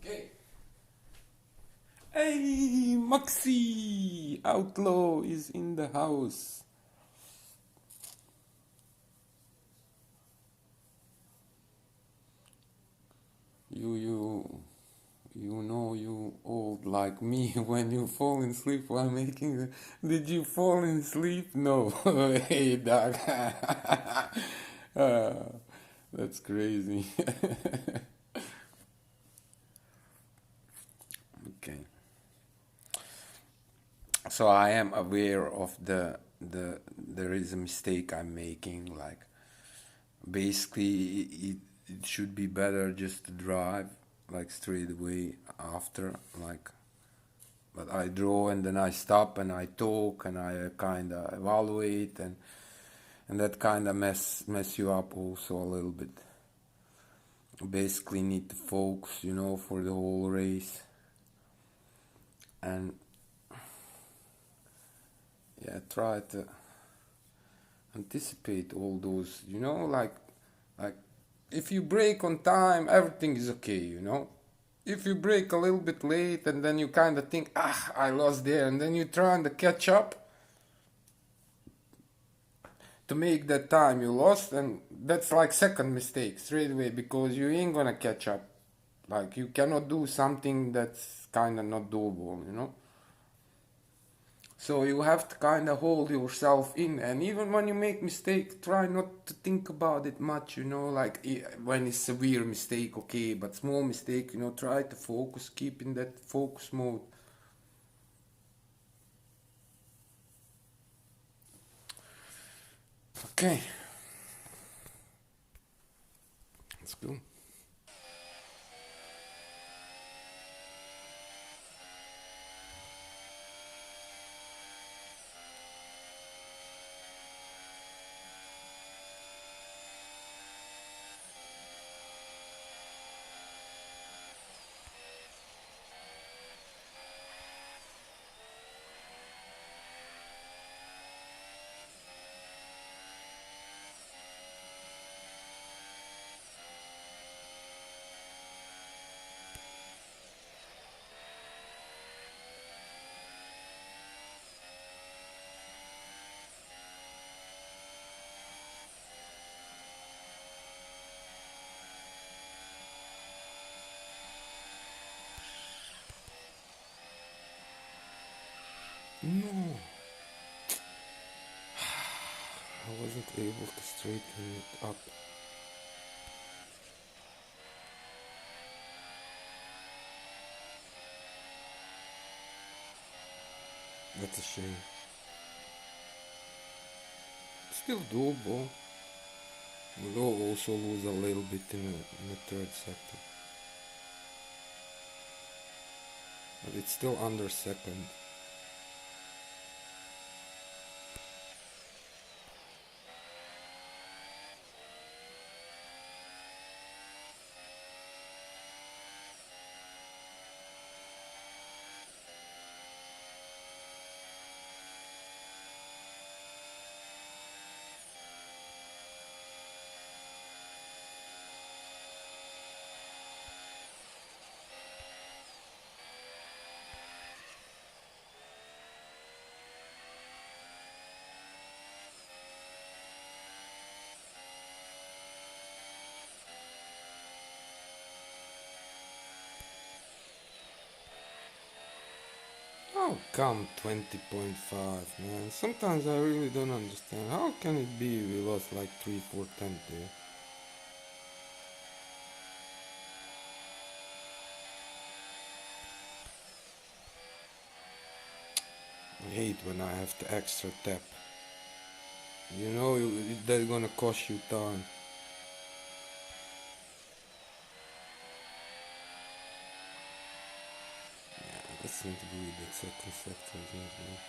Okay. Hey, Maxi! Outlaw is in the house. You, you know you old like me when you fall in sleep while making the... Did you fall in sleep? No. Hey, dog. Ah, that's crazy. Okay. So I am aware of the there is a mistake I'm making. Like basically, it should be better just to drive like straight away after like. But I draw and then I stop and I talk and I kind of evaluate and that kind of mess you up also a little bit. Basically need to focus, you know, for the whole race. And Yeah, try to anticipate all those, you know, like if you break on time, everything is okay, you know. If you break a little bit late and then you kind of think, ah, I lost there, and then you trying to catch up to make that time you lost, and that's like second mistake straight away because you ain't gonna catch up. Like you cannot do something that's kind of not doable, you know. So you have to kind of hold yourself in, and even when you make mistake, try not to think about it much, you know. Like when it's severe mistake, okay, but small mistake, you know, try to focus, keep in that focus mode. Okay, let's go. No, I wasn't able to straighten it up. That's a shame. Still doable. We'll also lose a little bit in the third sector. But it's still under second. How come 20.5, man? Sometimes I really don't understand. How can it be we lost like 3-4 tenths there? I hate when I have to extra tap. You know, that's gonna cost you time. Yeah, that's not good. That second sector is not good.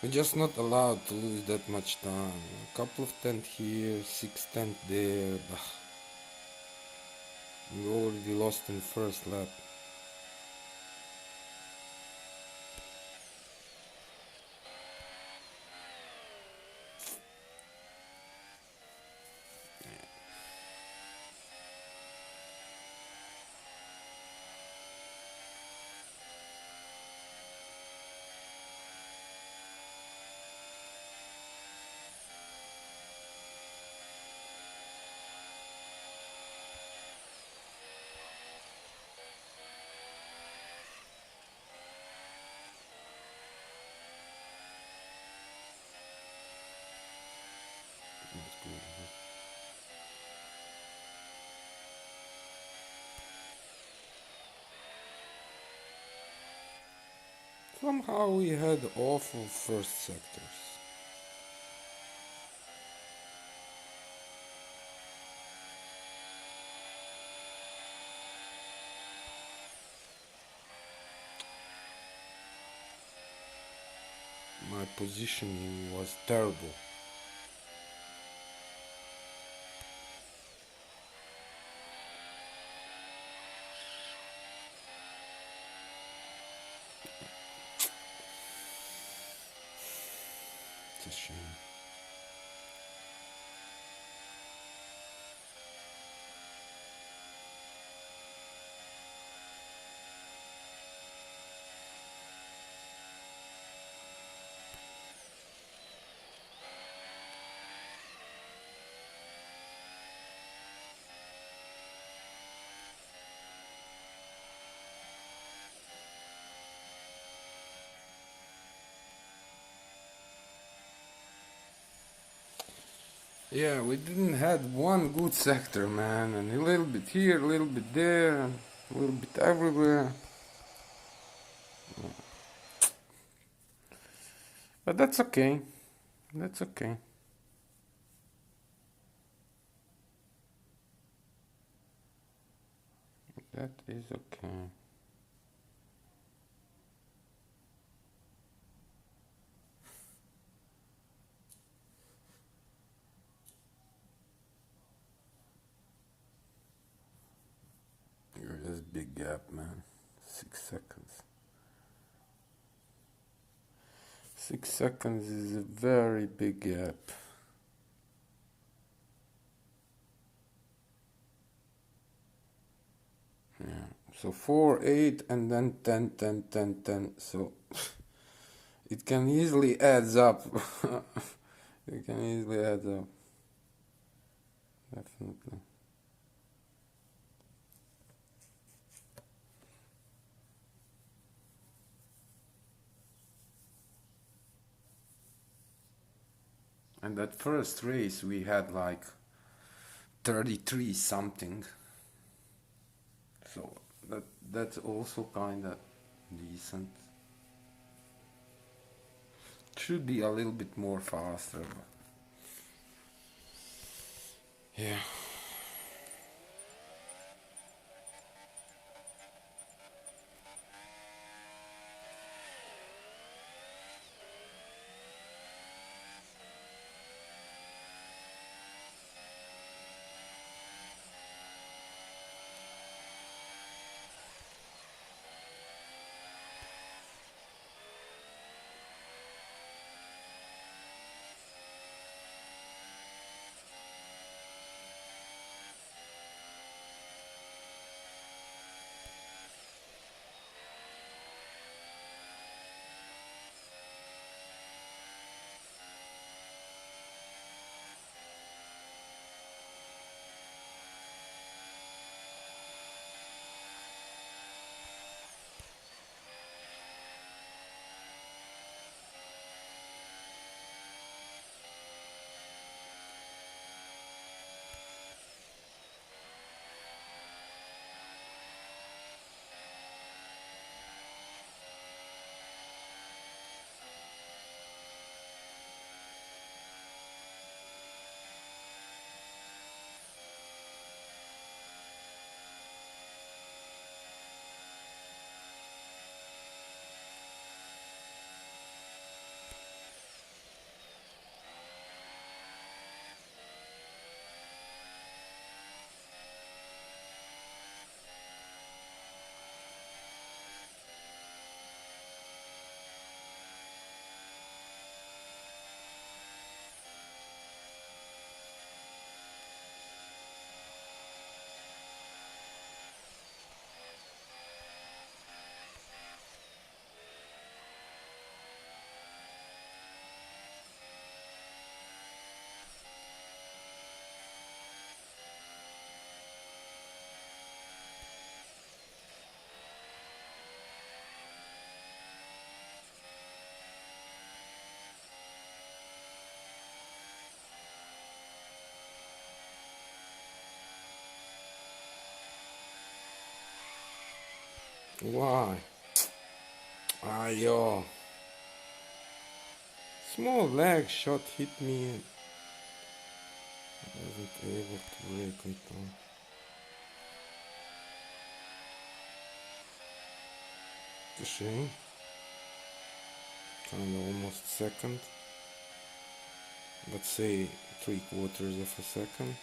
We're just not allowed to lose that much time. A couple of tenths here, 6 tenths there. Bah. We already lost in the first lap. That's good. Somehow we had awful first sectors. My positioning was terrible. Yeah, we didn't had one good sector, man, and a little bit here, a little bit there, and a little bit everywhere. But that's okay. That's okay. That is okay. Here's big gap, man. 6 seconds. 6 seconds is a very big gap. Yeah. So 4, 8, and then 10, 10, 10, 10. So it can easily adds up. It can easily add up. Definitely. And that first race we had like 33 something. So that's also kinda decent. Should be a little bit more faster, but yeah. Why? Ah, yo. Small leg shot hit me and I wasn't able to break it on. It's a shame. Kinda almost second. Let's say 3/4 of a second.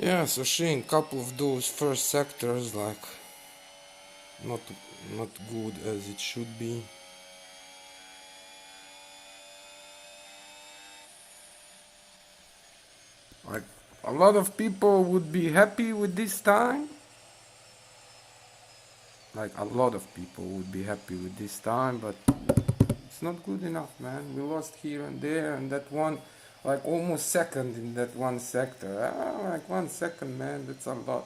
Yeah, so seeing couple of those first sectors like not not good as it should be. Like a lot of people would be happy with this time. Like a lot of people would be happy with this time, but it's not good enough, man. We lost here and there, and that one, like almost second in that one sector. Like 1 second, man. That's a lot.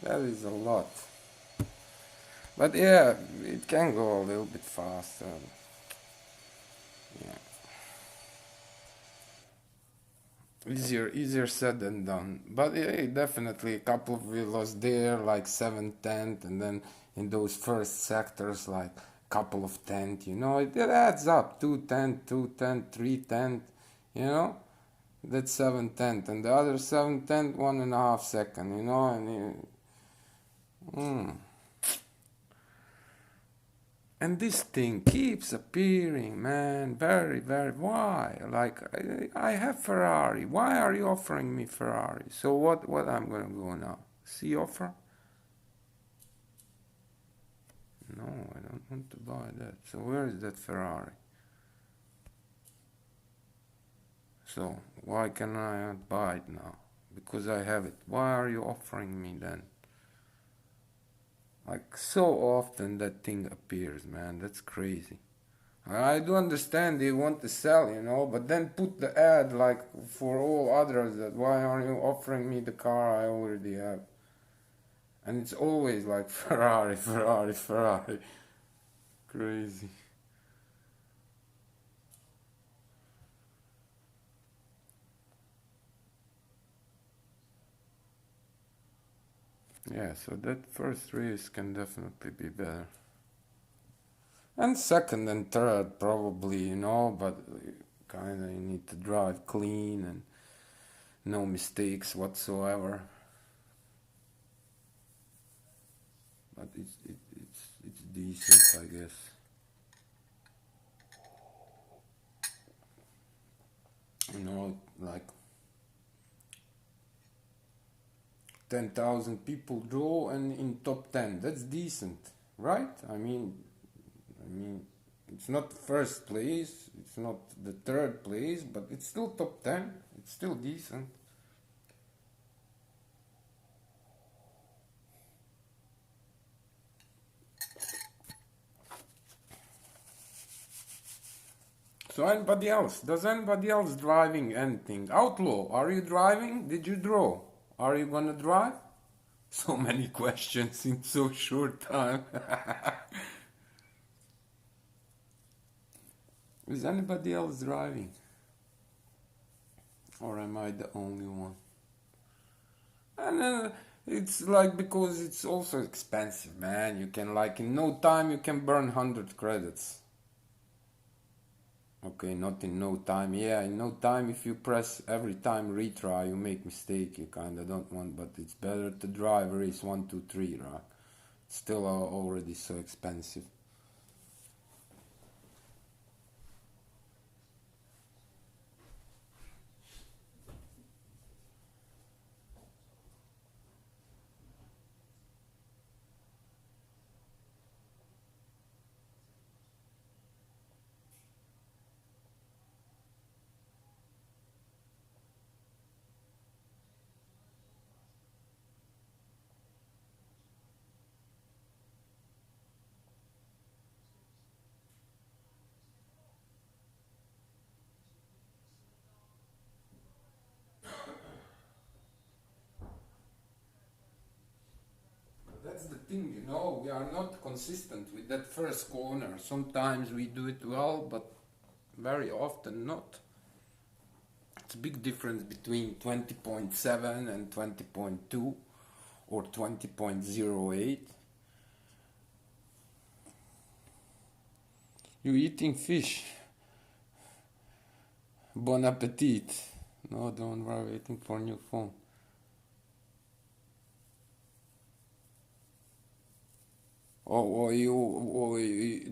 That is a lot. But yeah, it can go a little bit faster. Yeah. Easier said than done. But yeah, definitely a couple of we lost there, like 7/10, and then in those first sectors, like couple of tenth. It adds up. 2/10, 2/10, 3/10. You know, that's 7/10, and the other 7/10, 1.5 second. And this thing keeps appearing, man. Very, very. Why? Like, I have Ferrari. Why are you offering me Ferrari? So what I'm gonna go now? See offer? No, I don't want to buy that. So where is that Ferrari? So why can I not buy it now? Because I have it. Why are you offering me then? Like so often that thing appears, man. That's crazy. I do understand they want to sell, but then put the ad like for all others that why are you offering me the car I already have? And it's always like Ferrari, Ferrari, Ferrari. Crazy. Yeah, so that first race can definitely be better. And second and third probably, but kinda you need to drive clean and no mistakes whatsoever. But it's decent, I guess. Like 10,000 people draw and in top 10. That's decent, right? I mean, it's not first place, it's not the third place, but it's still top 10. It's still decent. So anybody else? Does anybody else driving anything? Outlaw, are you driving? Did you draw? Are you gonna drive? So many questions in so short time. Is anybody else driving? Or am I the only one? And it's like because it's also expensive, man. You can like in no time you can burn 100 credits. Okay, not in no time. Yeah, in no time if you press every time retry you make mistake. You kinda don't want, but it's better to drive race 1, 2, 3, right? Still already so expensive. That's the thing, we are not consistent with that first corner. Sometimes we do it well, but very often not. It's a big difference between 20.7 and 20.2 or 20.08. You eating fish? Bon appetit. No, don't worry, waiting for new phone.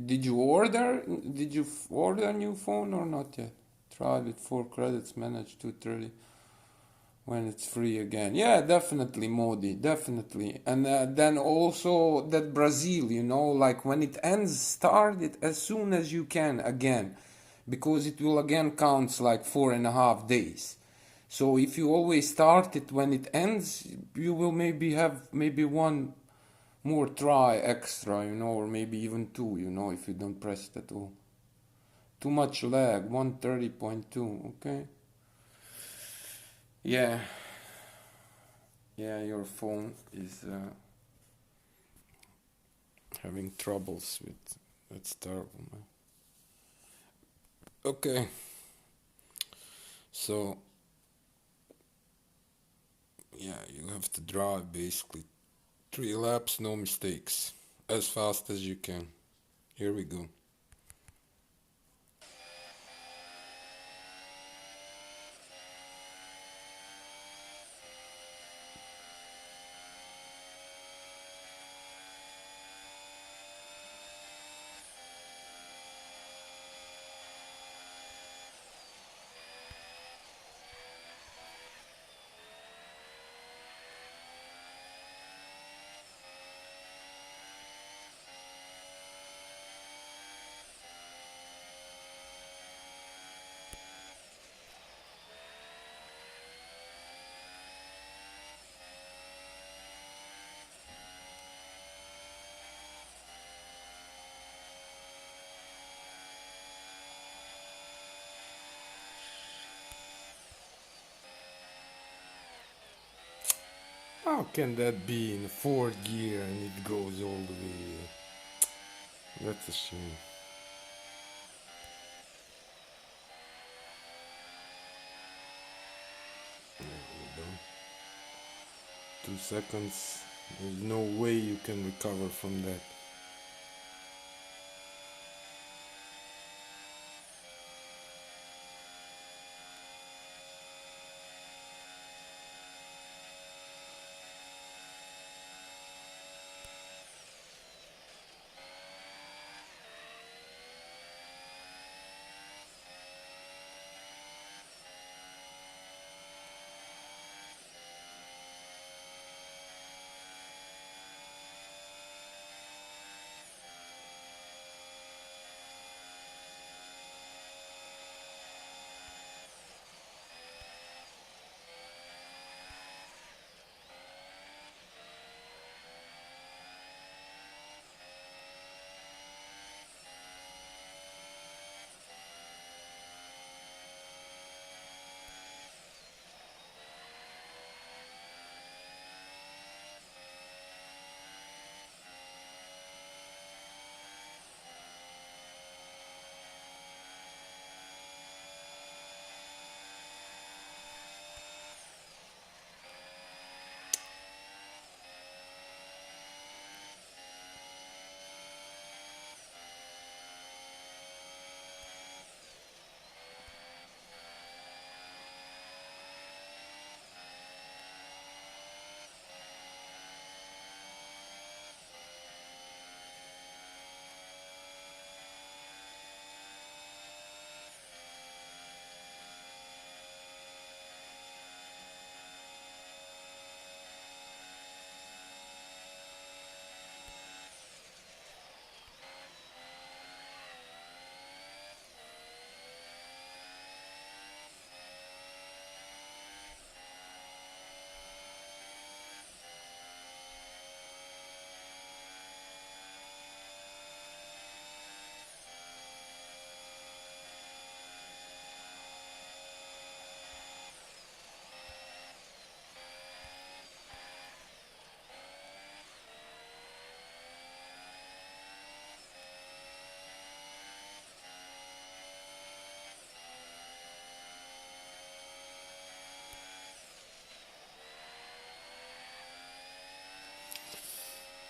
Did you order? Did you order a new phone or not yet? Try with 4 credits, manage 230. when it's free again. Yeah, definitely, Modi, definitely. And then also that Brazil, you know, like when it ends, start it as soon as you can again, because it will again counts like 4.5 days. So if you always start it when it ends, you will maybe have maybe one more try extra, you know, or maybe even two, you know, if you don't press it at all. Too much lag, 130.2, okay. Yeah, yeah, your phone is having troubles with. That's terrible, man. Okay, so yeah, you have to drive basically 3 laps, no mistakes, as fast as you can. Here we go. How can that be in fourth gear and it goes all the way? That's a shame. There we go. 2 seconds. There's no way you can recover from that.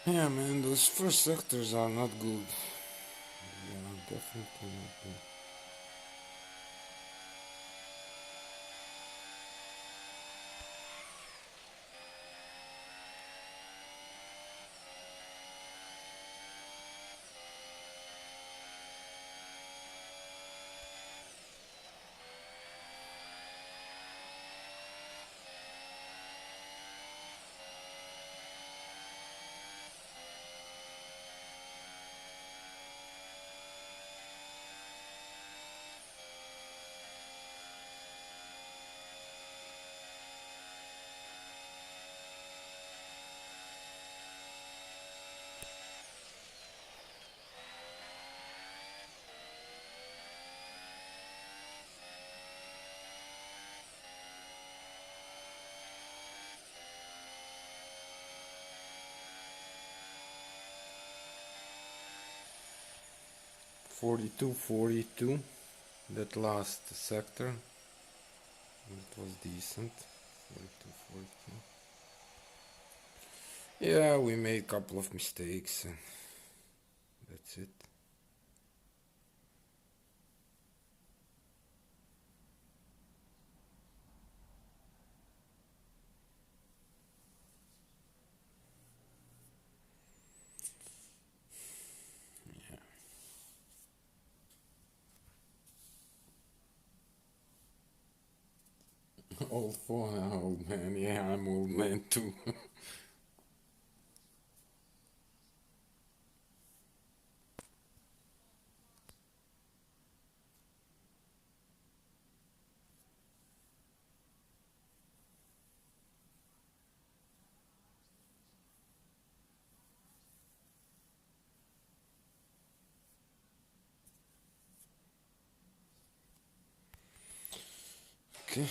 Yeah, man, those first sectors are not good. Yeah, definitely not good. 42, 42. That last sector, it was decent. 42, 42. Yeah, we made a couple of mistakes and that's it. Old old man, yeah, I'm old man too. Okay.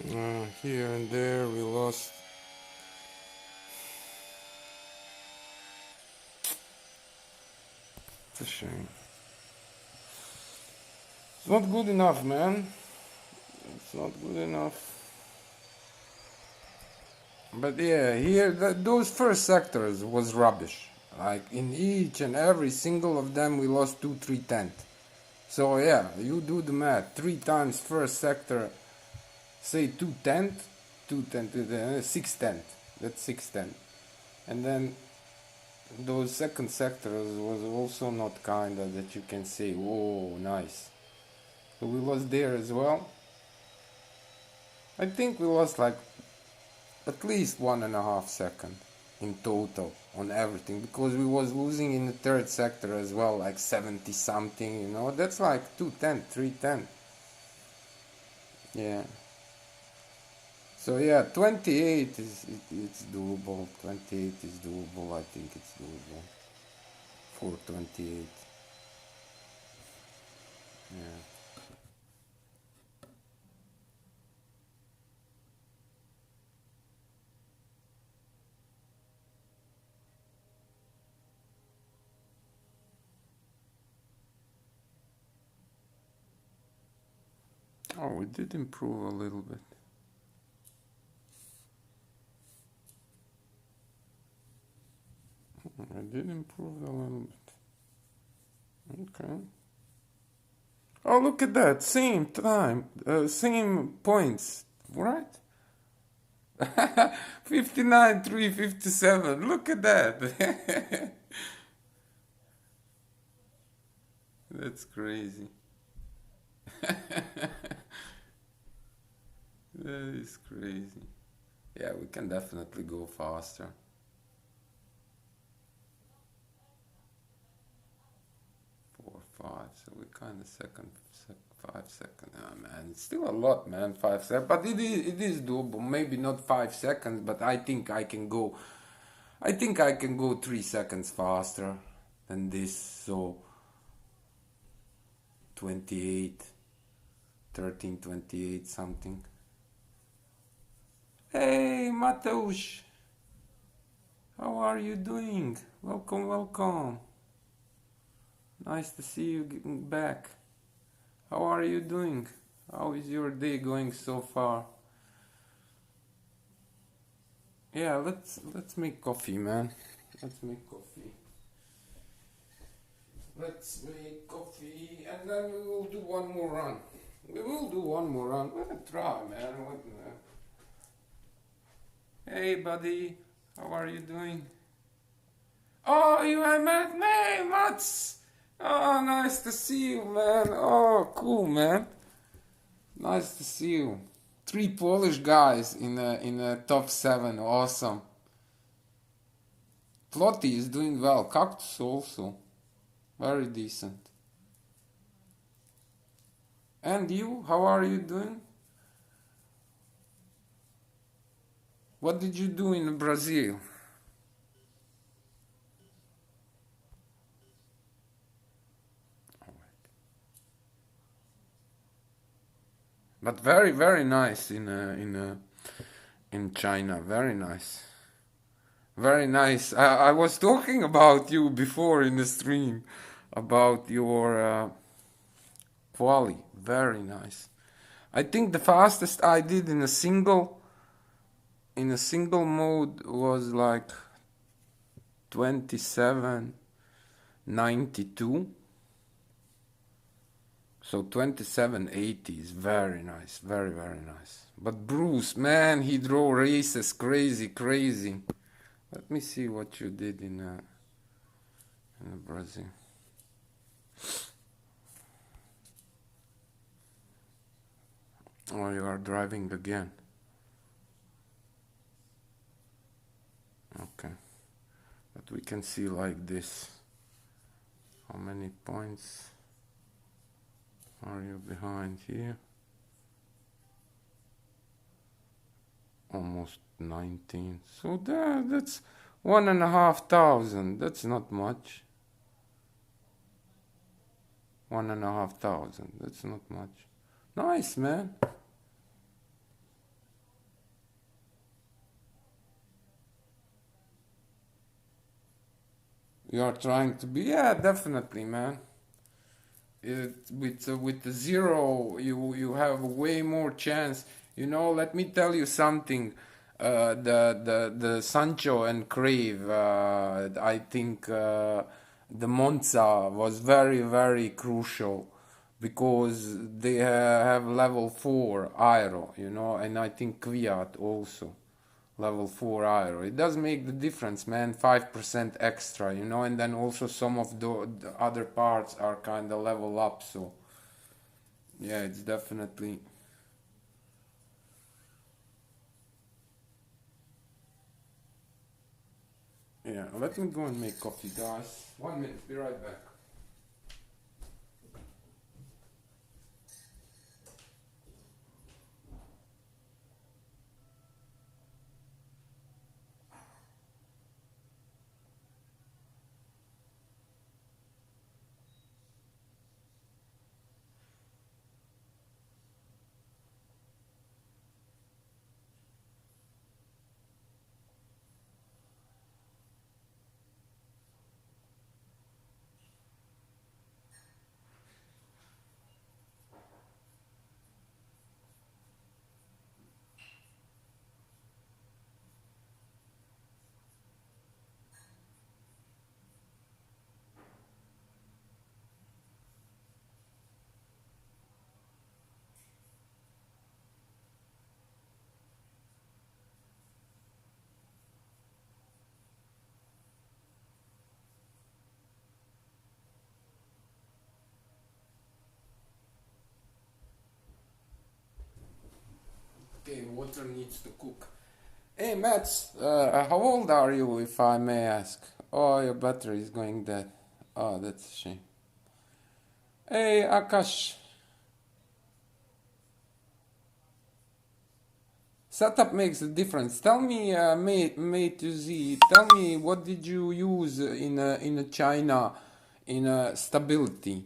Here and there we lost. It's a shame. It's not good enough, man. It's not good enough. But yeah, here those first sectors was rubbish. Like in each and every single of them, we lost 2-3 tenths. So yeah, you do the math. 3 times first sector, say 2 tenths, 2 tenths, 6 tenths. That's 6 tenths. And then those second sectors was also not kinda that you can say, oh, nice. So we lost there as well. I think we lost like at least 1.5 seconds in total on everything, because we was losing in the third sector as well, like 70 something, you know. That's like 2 tenths, 3 tenths. Yeah. So yeah, 28 it's doable. 28 is doable. I think it's doable for 28. Yeah. Oh, we did improve a little bit. I did improve a little bit. Okay. Oh, look at that. Same time, same points, right? 59, 357. Look at that. That's crazy. That is crazy. Yeah, we can definitely go faster. 4, 5. So we kind of 5 seconds. Ah, man, it's still a lot, man. 5 seconds, but it is doable. Maybe not 5 seconds, but I think I can go. I think I can go 3 seconds faster than this. So 28, 13:28 something. Hey, Mateusz, how are you doing? Welcome, welcome. Nice to see you getting back. How are you doing? How is your day going so far? Yeah, let's make coffee, man. Let's make coffee. Let's make coffee, and then we will do one more run. We will do one more run. We're gonna try, man. Hey, buddy. How are you doing? Oh, you have met me, Mats. Oh, nice to see you, man. Oh, cool, man. Nice to see you. 3 Polish guys in a top 7. Awesome. Plotty is doing well. Cactus also. Very decent. And you? How are you doing? What did you do in Brazil? But very, very nice in China. Very nice. Very nice. I was talking about you before in the stream about your quali. Very nice. I think the fastest I did in a single mode was like 27:92. So 27:80 is very nice, very, very nice. But Bruce, man, he drove races crazy, crazy. Let me see what you did in Brazil. Oh, you are driving again. Okay. But we can see like this. How many points are you behind here? Almost 19. So that's 1,500. That's not much. 1,500. That's not much. Nice, man. You are trying to be, yeah, definitely, man. With the zero, you have way more chance. You know, let me tell you something. The Sancho and Crave, I think the Monza was very crucial because they have level 4 aero, you know, and I think Kvyat also level 4 aero. It does make the difference, man. 5% extra, you know, and then also some of the other parts are kind of level up, so yeah, it's definitely. Yeah, let me go and make coffee, guys. 1 minute, be right back. Okay, water needs to cook. Hey, Mats, how old are you, if I may ask? Oh, your battery is going dead. Oh, that's a shame. Hey, Akash, setup makes a difference. Tell me, mate to Z, tell me what did you use in a China in a stability?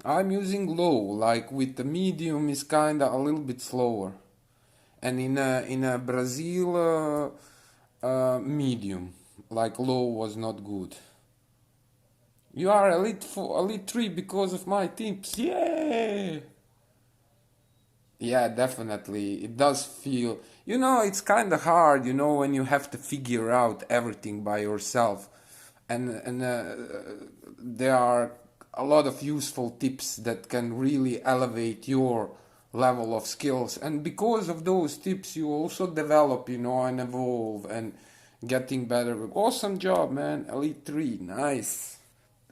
I'm using low, like with the medium is kinda a little bit slower, and in a Brazil medium, like low was not good. You are elite 4, elite 3 because of my tips. Yeah. Yeah, definitely. It does feel, you know, it's kind of hard, you know, when you have to figure out everything by yourself. And there are a lot of useful tips that can really elevate your level of skills. And because of those tips, you also develop, you know, and evolve and getting better. Awesome job, man. Elite 3. Nice.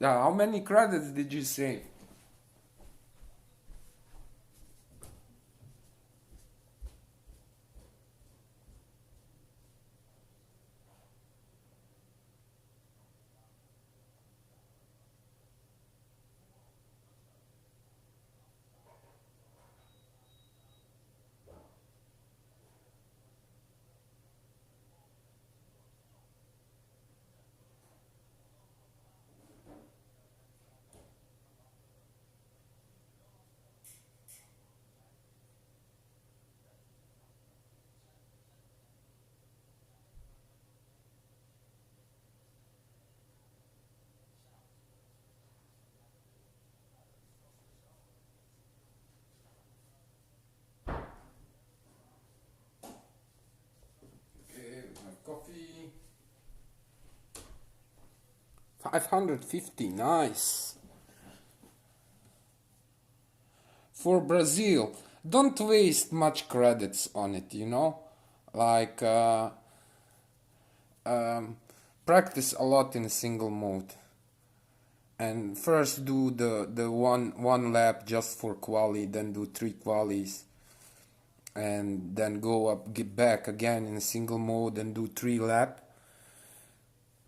How many credits did you say? Okay, my coffee. 550, nice. For Brazil, don't waste much credits on it, you know? Like, um, practice a lot in single mode. And first do the one lap just for quali, then do 3 qualis, and then go up, get back again in single mode and do 3 lap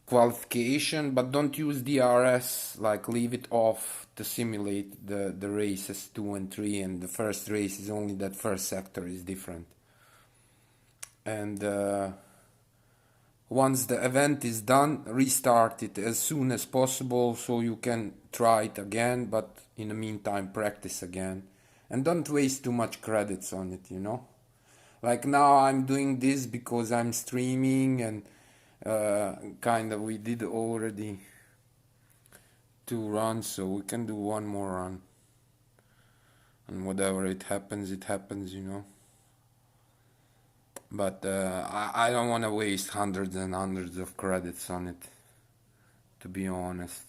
qualification, but don't use DRS, like leave it off to simulate the races 2 and 3, and the first race is only that first sector is different. And once the event is done, restart it as soon as possible so you can try it again, but in the meantime practice again. And don't waste too much credits on it, you know? Like now I'm doing this because I'm streaming and kind of we did already. 2 runs, so we can do one more run. And whatever it happens, you know. But I don't want to waste hundreds and hundreds of credits on it, to be honest.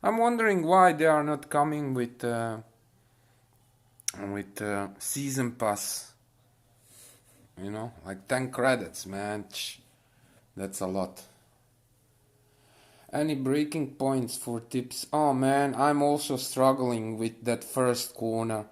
I'm wondering why they are not coming with season pass. You know, like 10 credits, man. That's a lot. Any breaking points for tips? Oh man, I'm also struggling with that first corner.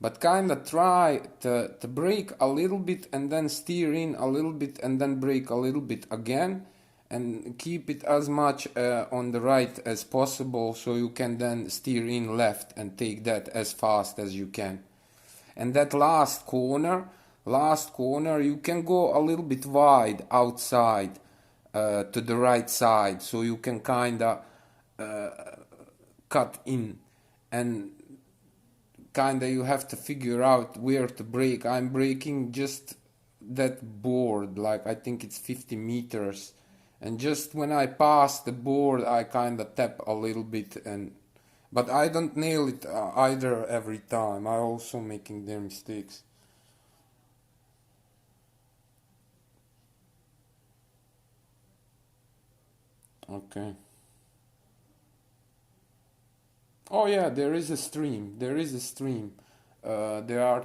But kinda try to brake a little bit and then steer in a little bit and then brake a little bit again. And keep it as much on the right as possible, so you can then steer in left and take that as fast as you can. And that last corner, you can go a little bit wide outside to the right side, so you can kinda cut in, and kinda you have to figure out where to brake. I'm braking just that board, like I think it's 50 meters, and just when I pass the board I kinda tap a little bit, and but I don't nail it either every time. I also making their mistakes. Okay. Oh yeah, there is a stream. There is a stream. There are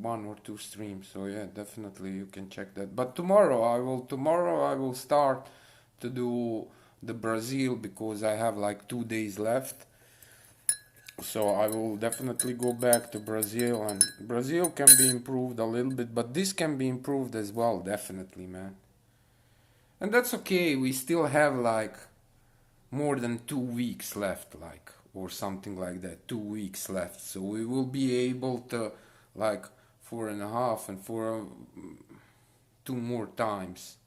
one or two streams. So yeah, definitely you can check that. But tomorrow I will start to do the Brazil, because I have like 2 days left. So I will definitely go back to Brazil, and Brazil can be improved a little bit, but this can be improved as well, definitely, man. And that's okay. We still have like more than 2 weeks left, like, or something like that. 2 weeks left, so we will be able to, like, 4.5 and for 2 more times.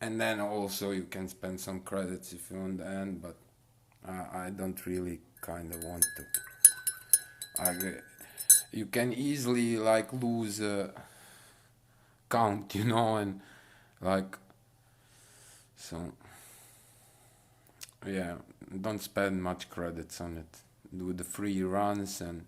And then also you can spend some credits if you want the end, but I don't really kind of want to. You can easily like lose count, you know, and like, so yeah, don't spend much credits on it. Do the free runs, and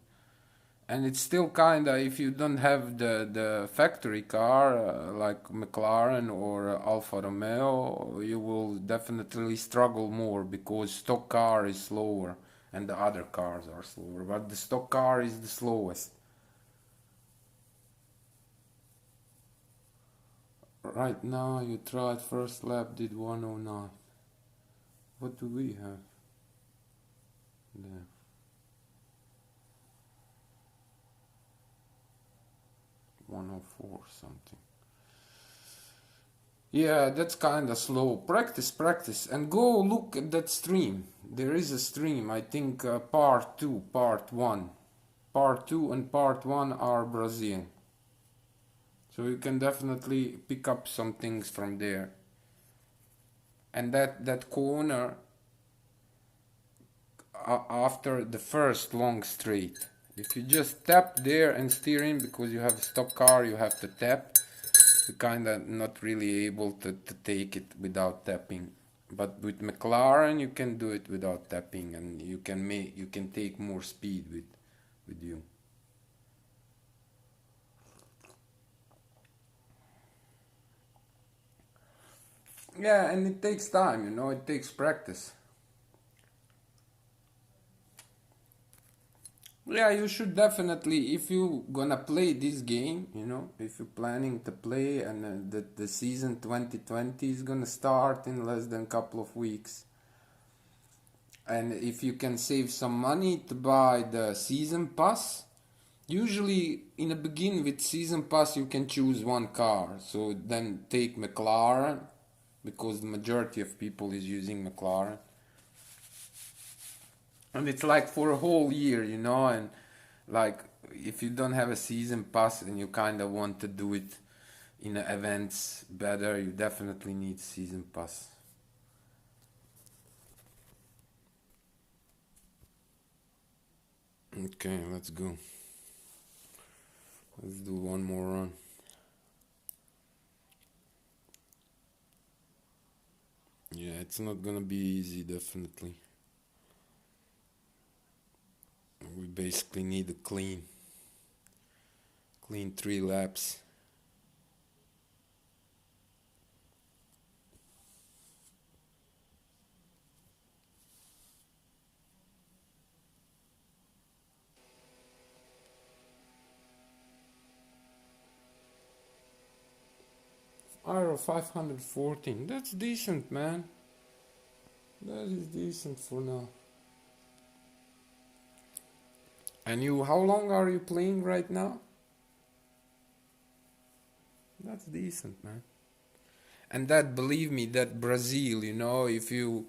it's still kinda, if you don't have the factory car like McLaren or Alfa Romeo, you will definitely struggle more, because stock car is slower and the other cars are slower, but the stock car is the slowest. Right now you tried first lap, did 109. What do we have there? 104 something. Yeah, that's kinda slow. Practice, and go look at that stream. There is a stream, I think part 2, part 1. Part 2 and part 1 are Brazil. So you can definitely pick up some things from there. And that corner after the first long straight, if you just tap there and steer in, because you have a stock car, you have to tap. You kinda not really able to take it without tapping. But with McLaren you can do it without tapping, and you can take more speed with you. Yeah, and it takes time, you know, it takes practice. Yeah, you should definitely, if you gonna play this game, you know, if you're planning to play, and the season 2020 is gonna start in less than a couple of weeks. And if you can save some money to buy the season pass, usually in the beginning with season pass you can choose one car. So then take McLaren, because the majority of people is using McLaren. And it's like for a whole year, you know, and like if you don't have a season pass and you kind of want to do it in events better, you definitely need season pass. Okay, let's go. Let's do one more run. Yeah, it's not gonna be easy, definitely. basically need a clean 3 laps. Aero 514, that's decent, man. That is decent for now. And you, how long are you playing right now? That's decent, man. And that, believe me, that Brazil, you know, if you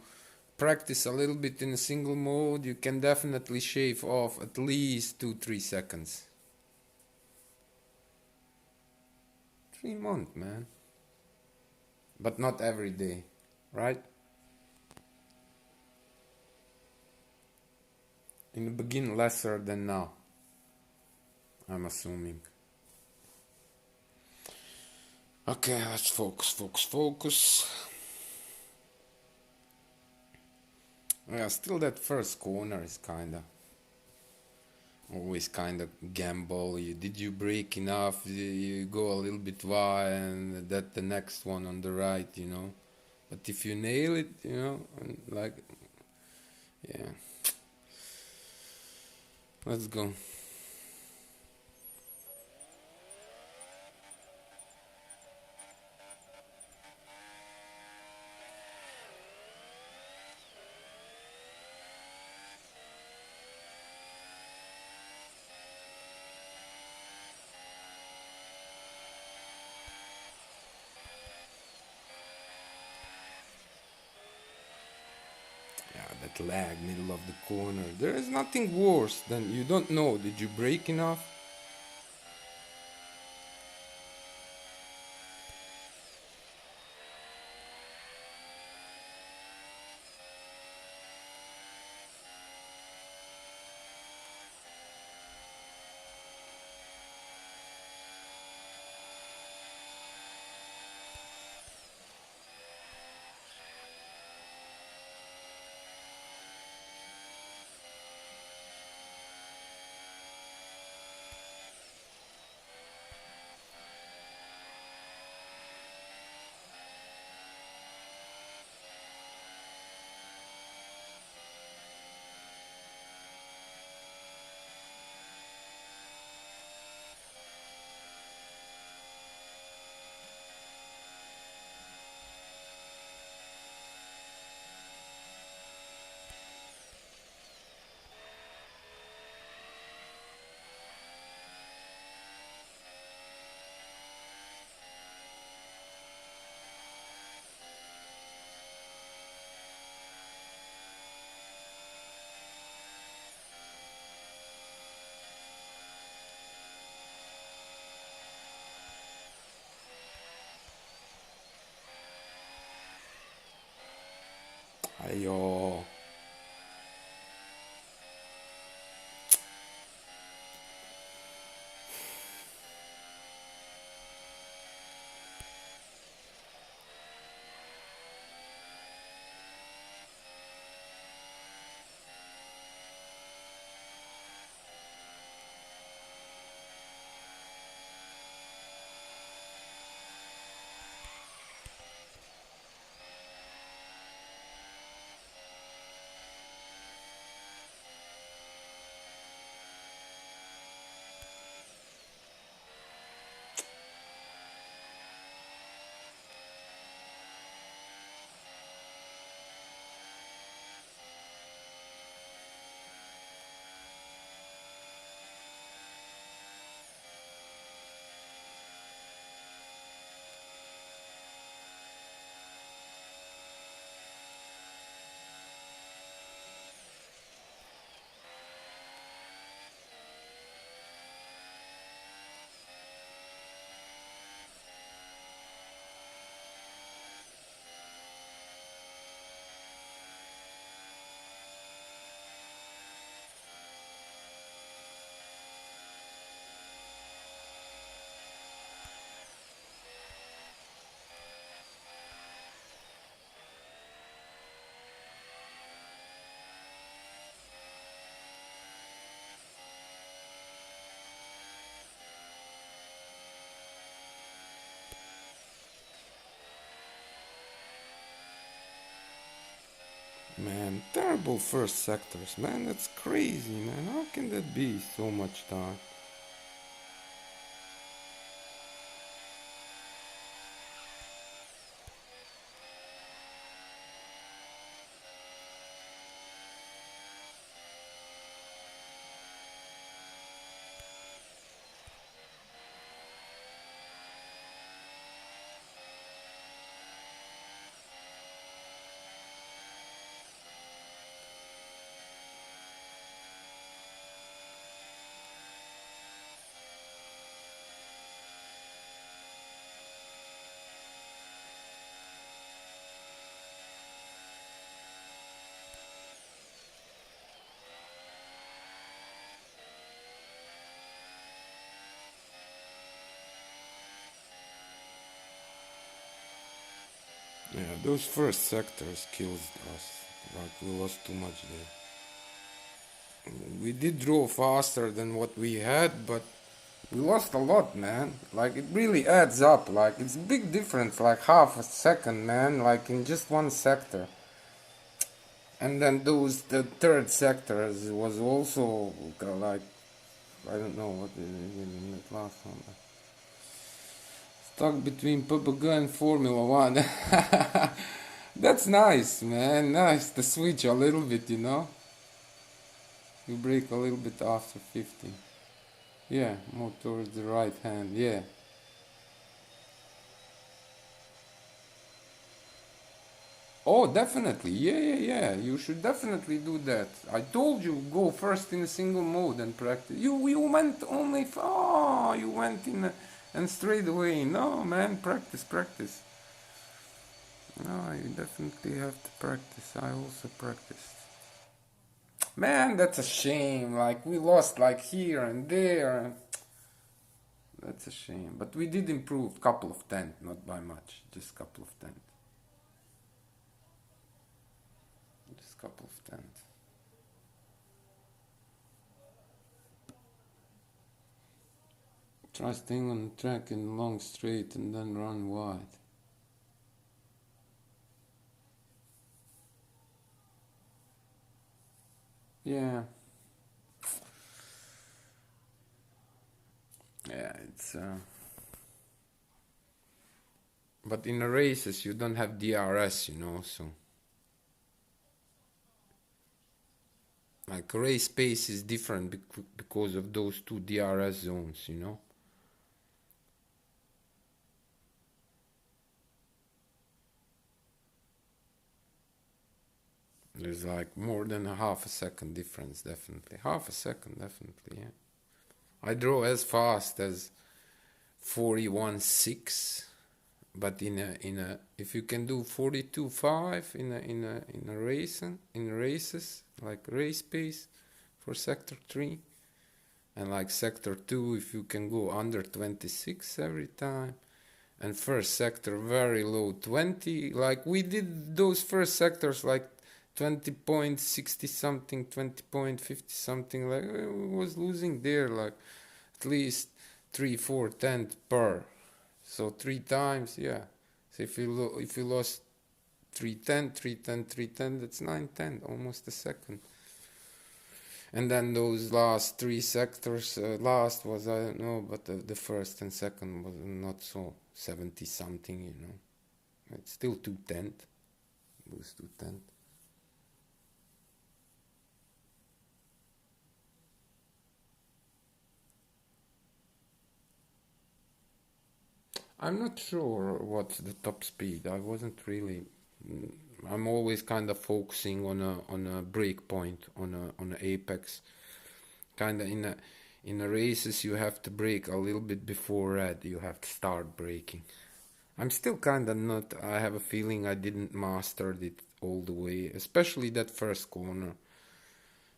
practice a little bit in a single mode, you can definitely shave off at least 2-3 seconds. 3 months, man. But not every day, right? In the beginning, lesser than now, I'm assuming. Okay, let's focus. Yeah, still that first corner is always kinda gamble. Did you break enough? You go a little bit wide, and that the next one on the right, you know. But if you nail it, you know, like, yeah. Let's go. Yeah, that lag, middle of the corner. There is nothing worse than you don't know. Did you break enough? Ayo. Man, terrible first sectors, man, that's crazy, man. How can that be so much time? Yeah, those first sectors killed us. Like, we lost too much there. We did draw faster than what we had, but we lost a lot, man. Like, it really adds up. Like, it's a big difference, like half a second, man, like in just one sector. And then the third sectors was also like, I don't know what is it in that last one. Stuck between PUBG and Formula One. That's nice, man. Nice to switch a little bit, you know. You brake a little bit after 50. Yeah, more towards the right hand. Yeah. Oh, definitely. Yeah, yeah, yeah. You should definitely do that. I told you go first in a single mode and practice. You went only. Oh, you went in and straight away. No, man, practice, practice. No, you definitely have to practice. I also practiced. Man, that's a shame. Like we lost like here and there. That's a shame. But we did improve. Couple of tenth, not by much. Just couple of tenth. Just couple of tenth. Try staying on the track in long straight and then run wide. Yeah. Yeah, it's but in the races you don't have DRS, you know, so like race pace is different because of those two DRS zones, you know. There's like more than a half a second difference, definitely. Half a second, definitely, yeah. I draw as fast as 41.6, but in a if you can do 42.5 in races like race pace for sector 3, and like sector 2 if you can go under 26 every time, and first sector very low 20, like we did those first sectors like 20.60 something, 20.50 something, like I was losing there like at least 3 4 tenth per, so 3 times, yeah. So if you lost 310 310 310, that's 9 10, almost a second. And then those last three sectors, last was I don't know, but the first and second was not so 70 something, you know. It's still 210. It was 210. I'm not sure what's the top speed. I wasn't really. I'm always kind of focusing on a break point, on a apex. Kind of in the races you have to brake a little bit before red. You have to start braking. I'm still kind of not. I have a feeling I didn't master it all the way, especially that first corner.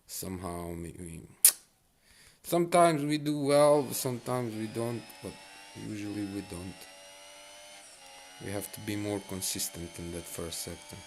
Somehow, maybe. Sometimes we do well, sometimes we don't, but usually we don't. We have to be more consistent in that first sector.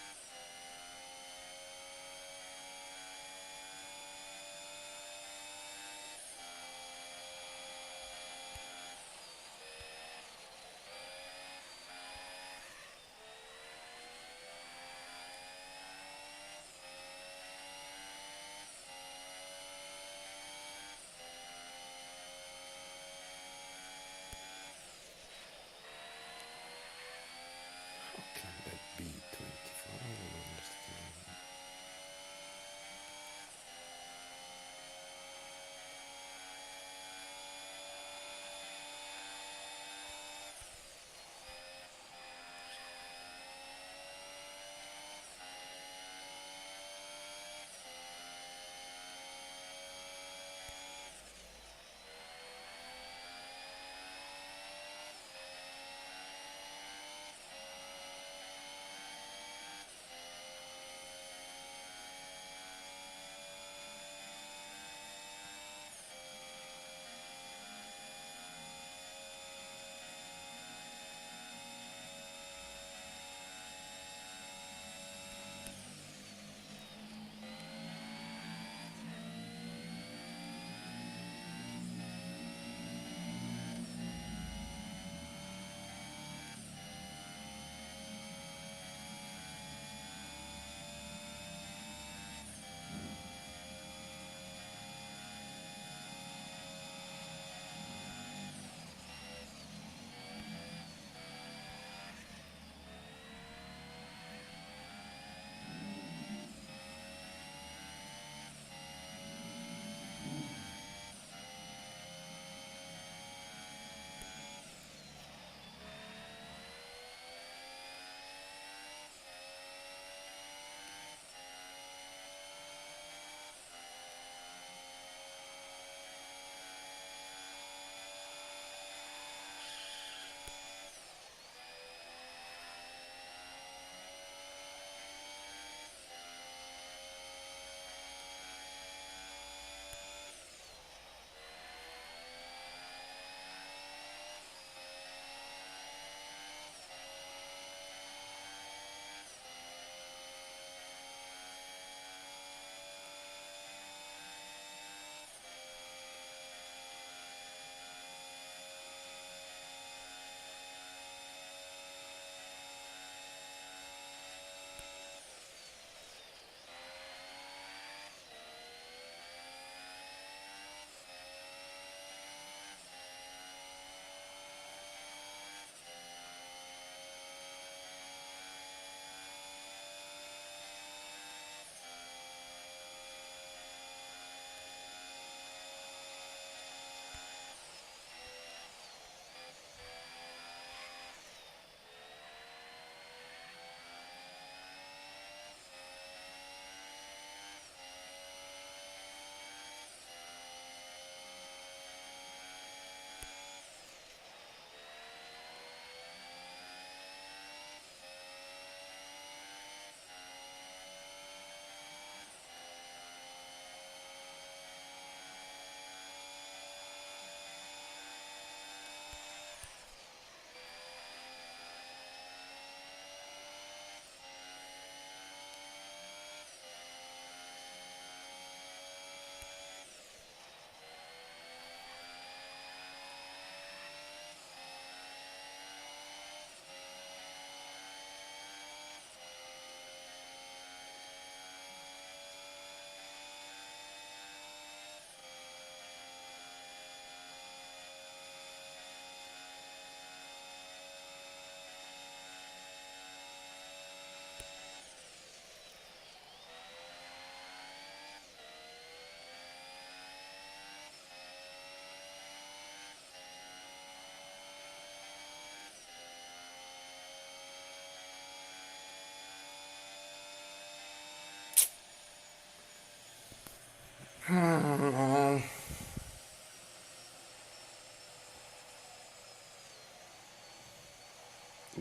You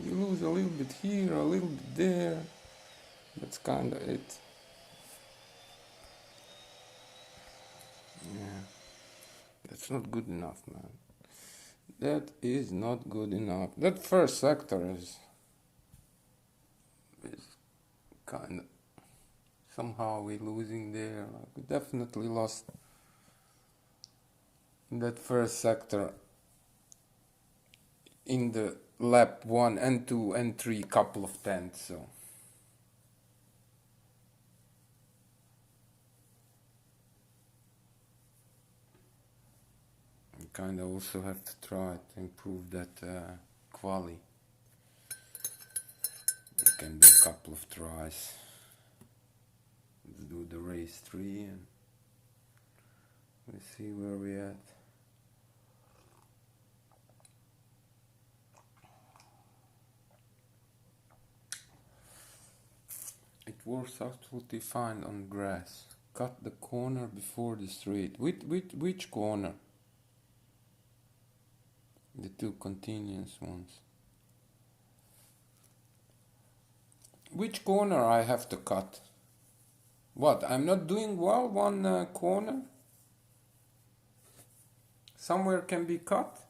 lose a little bit here, a little bit there. That's kind of it. Yeah, that's not good enough, man. That is not good enough. That first sector is kind of somehow we're losing there. Like we definitely lost in that first sector in the lap 1 and 2 and 3 couple of tenths. So we kind of also have to try to improve that quali. It can be a couple of tries. Let's do the race 3 and let's see where we at. It works absolutely fine on grass. Cut the corner before the straight. Which corner? The two continuous ones. Which corner I have to cut? What? I'm not doing well one corner? Somewhere can be cut?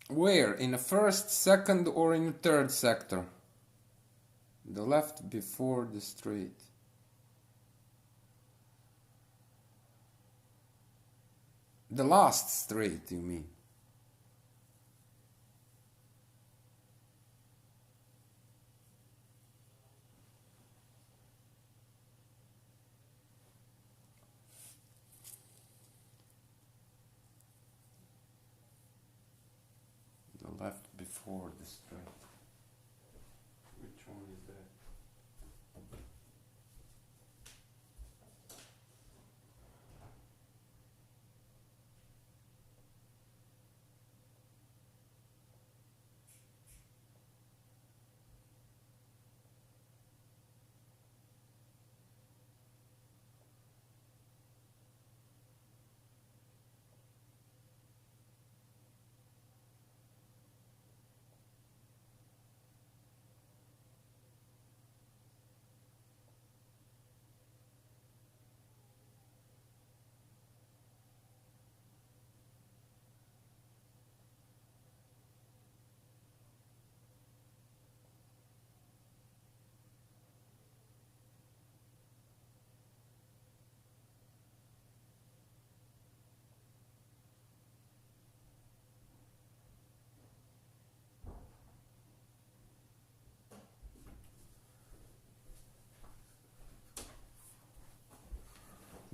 Where? In the first, second, or in the third sector? The left before the straight. The last straight, you mean? The left before the straight. Which one is that?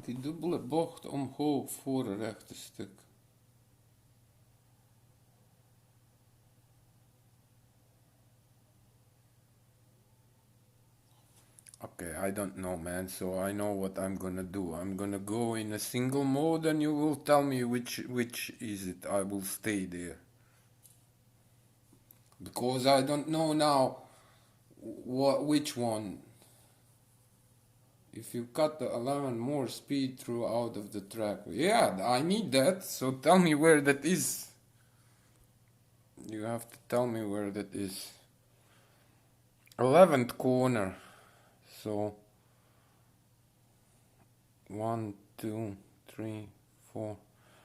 Die dubbele bocht omhoog voor het rechte stuk. Okay, I don't know, man, so I know what I'm gonna do. I'm gonna go in a single mode and you will tell me which is it. I will stay there. Because I don't know now which one. If you cut the 11 more speed through out of the track. Yeah, I need that, so tell me where that is. You have to tell me where that is. 11th corner. So 1, 2, 3, 4.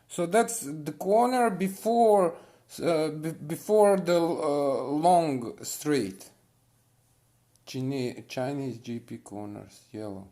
So that's the corner before the long straight. Chinese GP corners, yellow.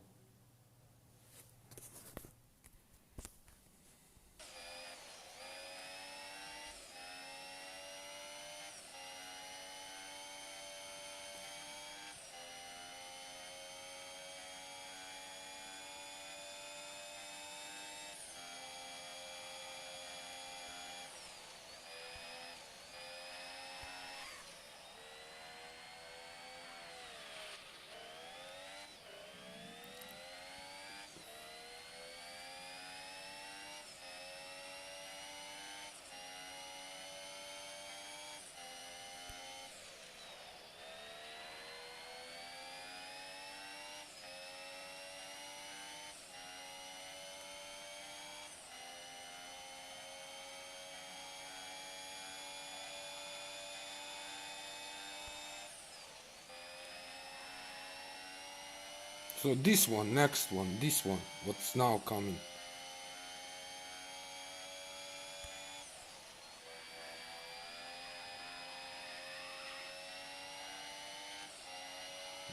So this one, next one, this one, what's now coming.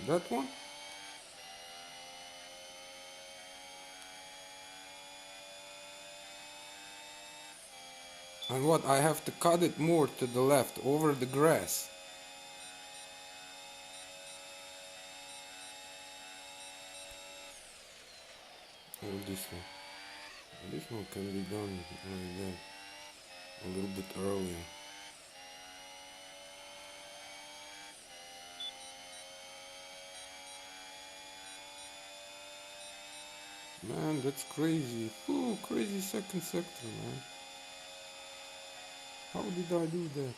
That one? And what, I have to cut it more to the left, over the grass. Or this one. This one can be done like that, a little bit earlier. Man, that's crazy. Ooh, crazy second sector, man. How did I do that?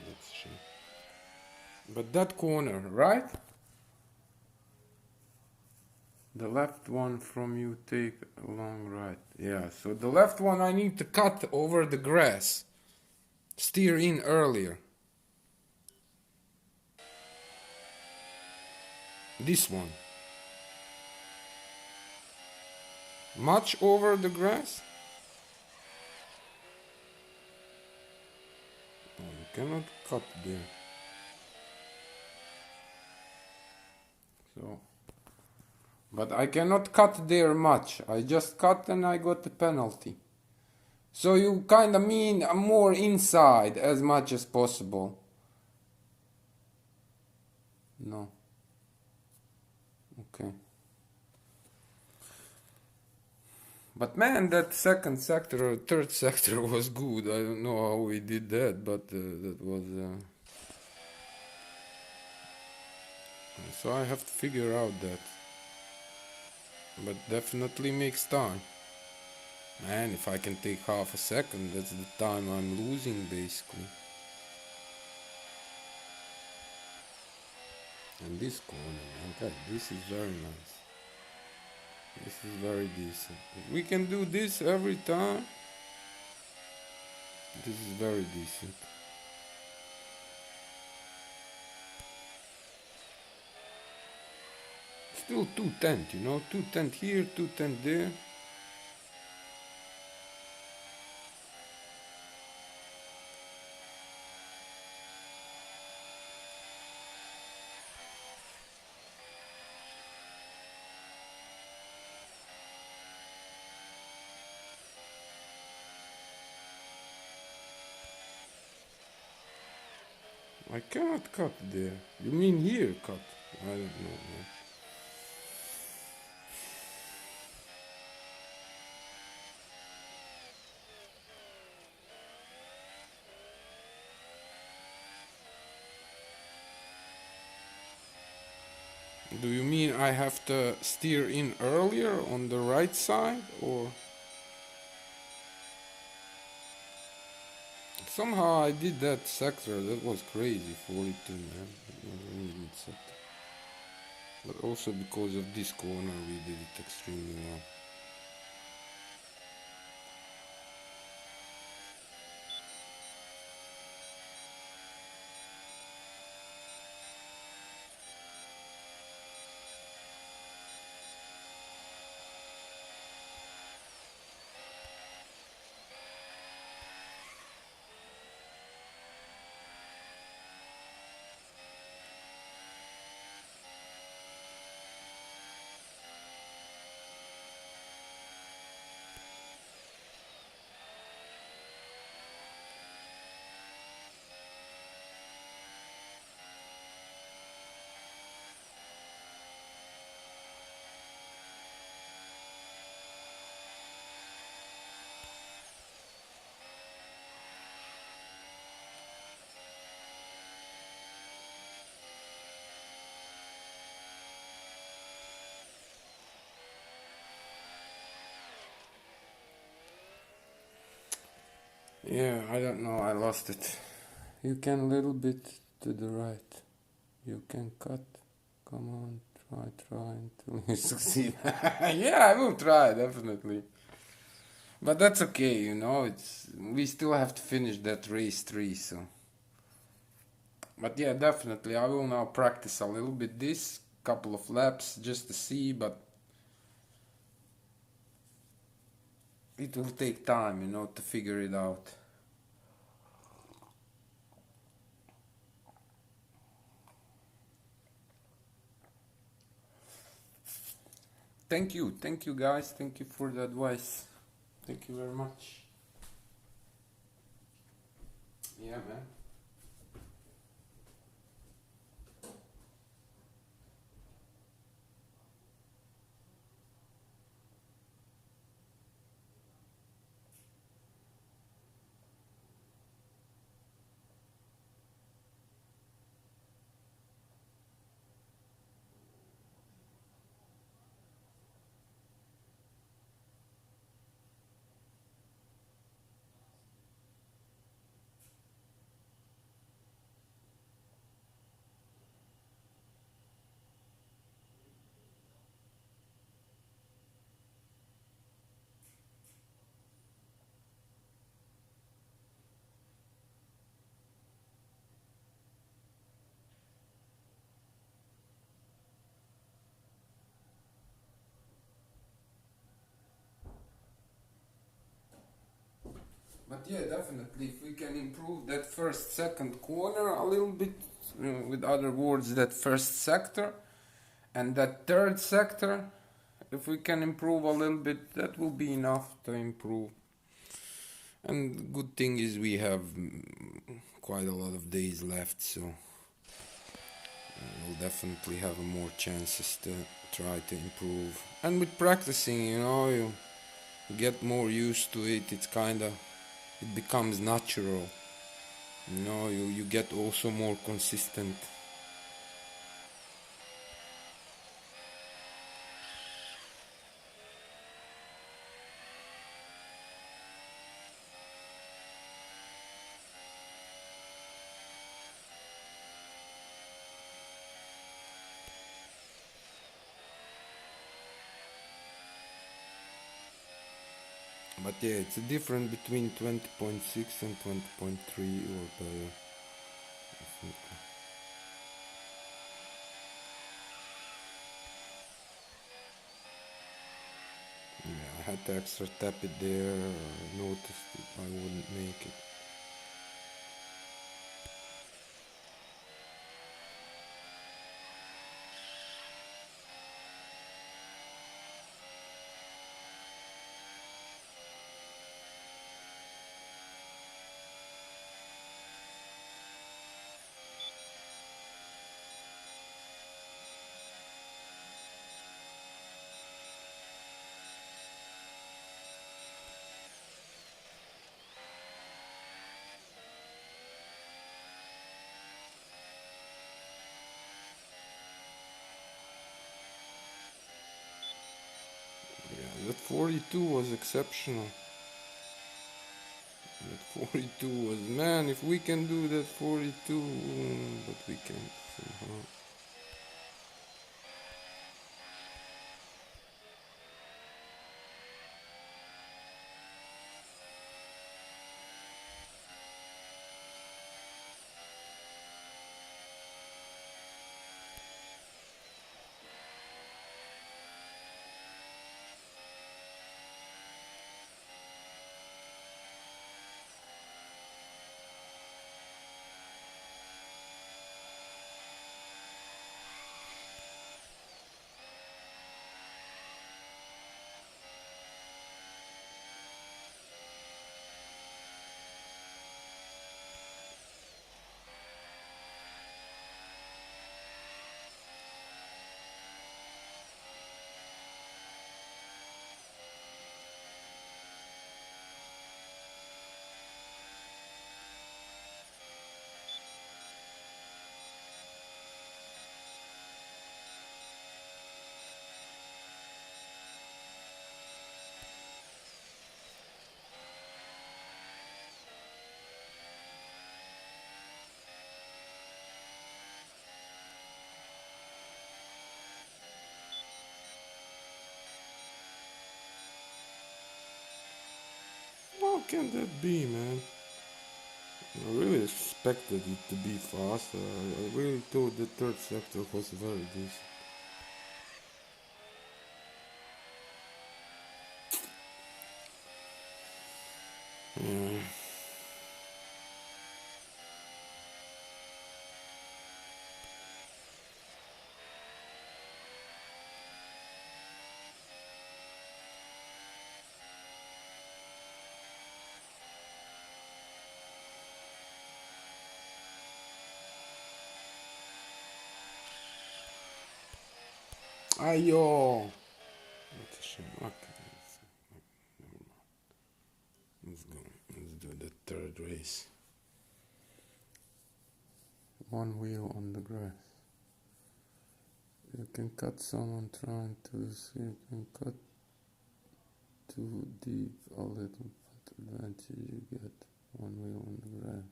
Let's see. But that corner, right? The left one from you take along right. Yeah, so the left one I need to cut over the grass. Steer in earlier. This one. Much over the grass? Oh, you cannot cut there. So, but I cannot cut there much. I just cut and I got the penalty. So you kinda mean more inside as much as possible. No. Okay. But man, that second sector or third sector was good. I don't know how we did that, but that was... So I have to figure out that. But definitely makes time. Man, if I can take half a second, that's the time I'm losing basically. And this corner, okay, this is very nice. This is very decent. If we can do this every time, this is very decent. Still 210, you know, 210 here, 210 there. I cannot cut there. You mean here cut? I don't know, man. Do you mean I have to steer in earlier on the right side, or? Somehow I did that sector, that was crazy, 42, man. It was a really good sector. But also because of this corner we did it extremely well. Yeah, I don't know, I lost it. You can a little bit to the right. You can cut. Come on, try until you succeed. Yeah, I will try, definitely. But that's okay, you know, we still have to finish that race 3, so. But yeah, definitely, I will now practice a little bit this, couple of laps just to see, but it will take time, you know, to figure it out. Thank you guys, thank you for the advice. Thank you very much. Yeah, man. But yeah, definitely, if we can improve that first, second corner a little bit, with other words, that first sector, and that third sector, if we can improve a little bit, that will be enough to improve. And good thing is we have quite a lot of days left, so we'll definitely have more chances to try to improve. And with practicing, you know, you get more used to it. It's kinda, it becomes natural. You know, you get also more consistent. But yeah, it's a difference between 20.6 and 20.3 or better. Yeah, I had to extra tap it there. I noticed I wouldn't make it. Yeah, that 42 was exceptional. That 42 was, man, if we can do that 42, but we can't somehow. How can that be, man? I really expected it to be fast. I really thought the third sector was very decent. Yeah. Ayo! What a shame. Okay, let's go. Let's do the third race. One wheel on the grass. You can cut someone trying to see. You can cut too deep a little, but advantage you get. One wheel on the grass.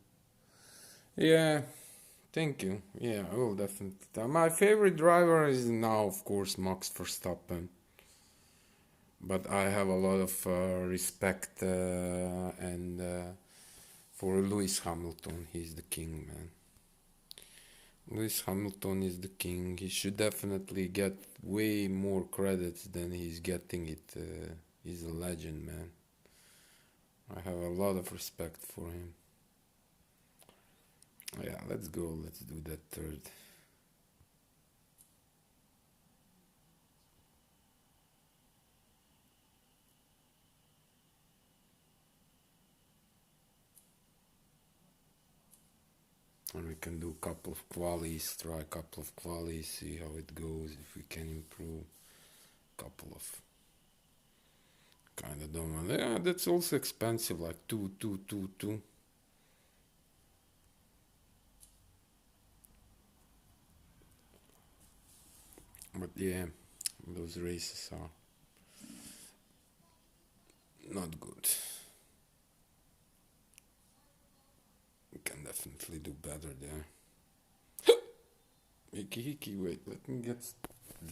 Yeah, thank you. Yeah, I will definitely. My favorite driver is now, of course, Max Verstappen. But I have a lot of respect and for Lewis Hamilton. He's the king, man. Lewis Hamilton is the king. He should definitely get way more credits than he's getting it. He's a legend, man. I have a lot of respect for him. Yeah, let's go. Let's do that third. And we can do a couple of qualies, try a couple of qualies, see how it goes, if we can improve. Couple of kind of don't want. Yeah, that's also expensive, like 2. But yeah, those races are not good. We can definitely do better there. Hiki, wait, let me get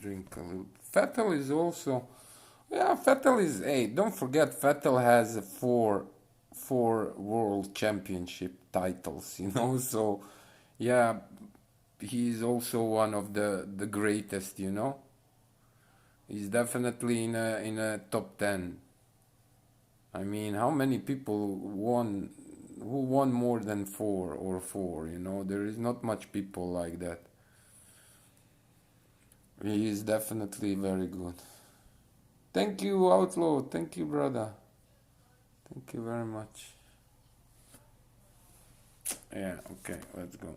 drink a little. Vettel is also, yeah, Vettel is. Hey, don't forget, Vettel has four world championship titles. So yeah, he's also one of the greatest. He's definitely in a top 10. I mean, how many people who won more than four? There is not much people like that. He is definitely very good. Thank you, Outlaw. Thank you, brother. Thank you very much. Yeah, okay, let's go.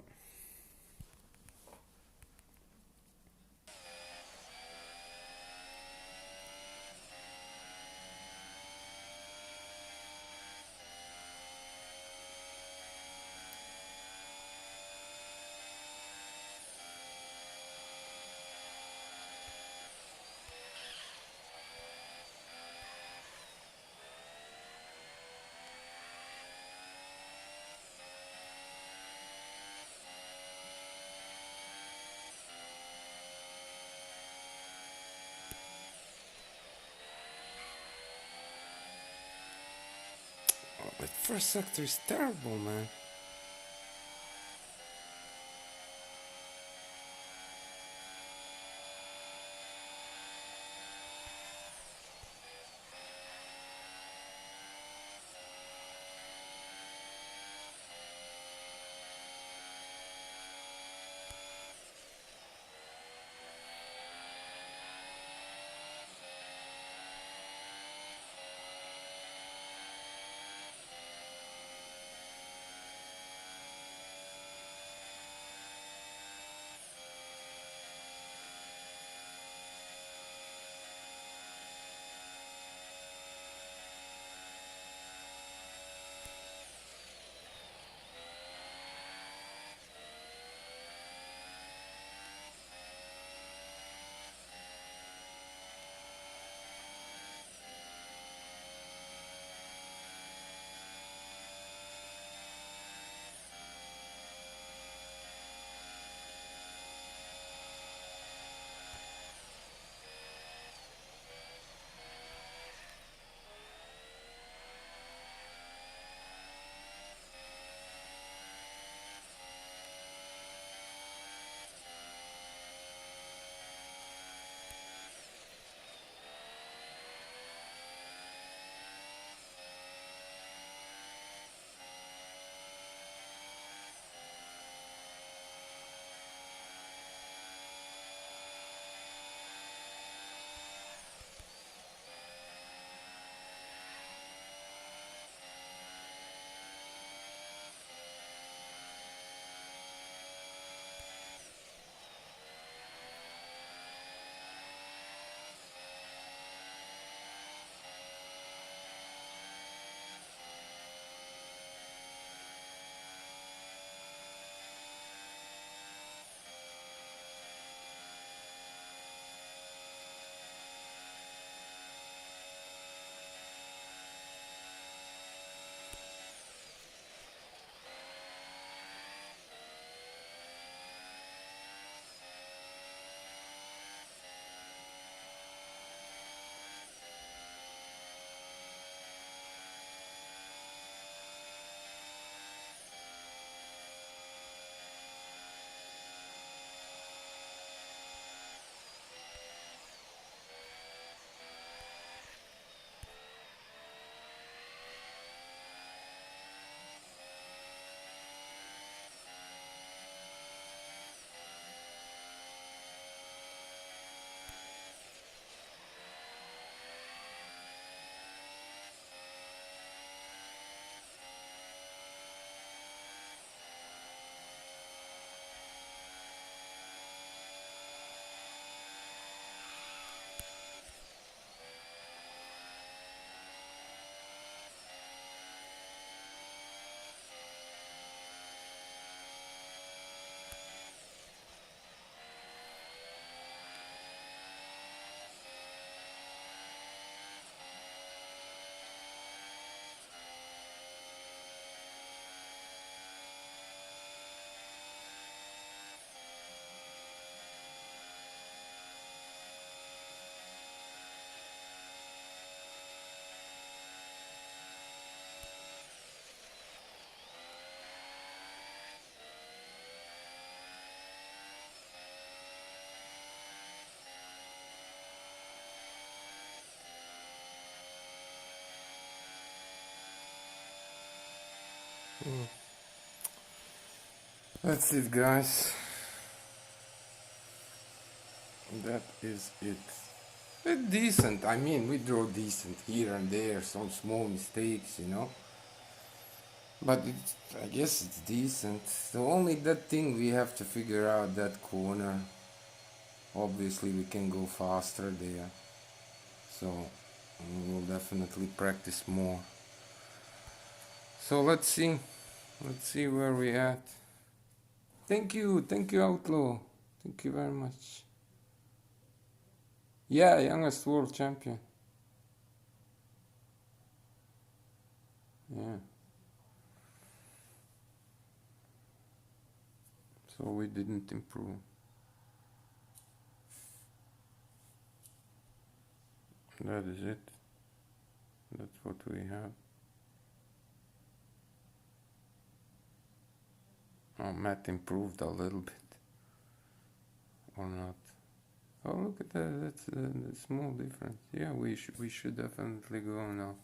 Oh, that first sector is terrible, man. That's it, guys. That is it. It's decent. I mean, we draw decent here and there, some small mistakes, you know. But it's, I guess it's decent. The only that thing we have to figure out that corner. Obviously, we can go faster there. So we'll definitely practice more. So let's see. Let's see where we at. Thank you, Outlaw. Thank you very much. Yeah, youngest world champion. Yeah. So we didn't improve. That is it. That's what we have. Oh, Matt improved a little bit. Or not. Oh, look at that. That's a small difference. Yeah, we should definitely go now.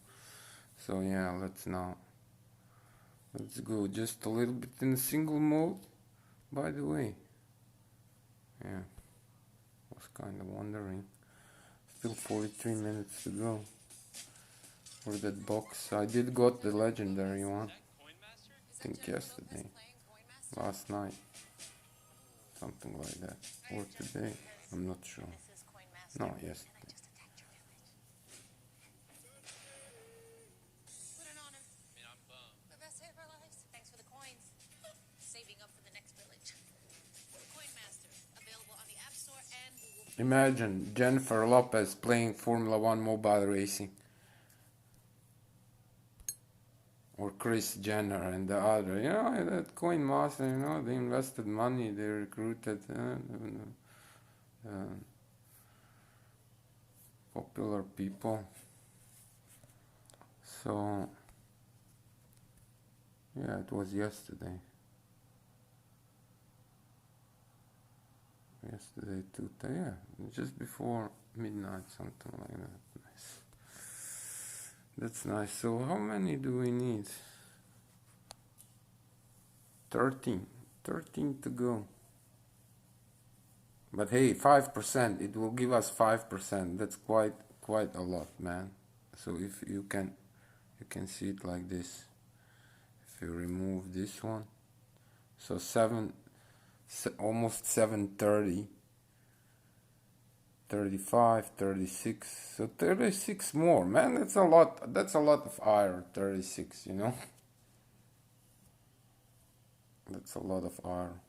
So yeah, let's go just a little bit in single mode. By the way, yeah, was kind of wondering. Still 43 minutes to go for that box. I did got the legendary one. I think yesterday, last night, something like that, or today. I'm not sure. No, yesterday. Imagine Jennifer Lopez playing Formula One mobile racing. Or Chris Jenner and the other. You know, that Coin Master, you know, they invested money, they recruited popular people. So, yeah, it was yesterday. Yesterday, yeah, just before midnight, something like that. Nice. That's nice. So how many do we need? 13. 13 to go. But hey, 5%. It will give us 5%. That's quite a lot, man. So if you can see it like this. If you remove this one, so almost 730. 35, 36, so 36 more, man. That's a lot of iron. 36, you know. That's a lot of iron.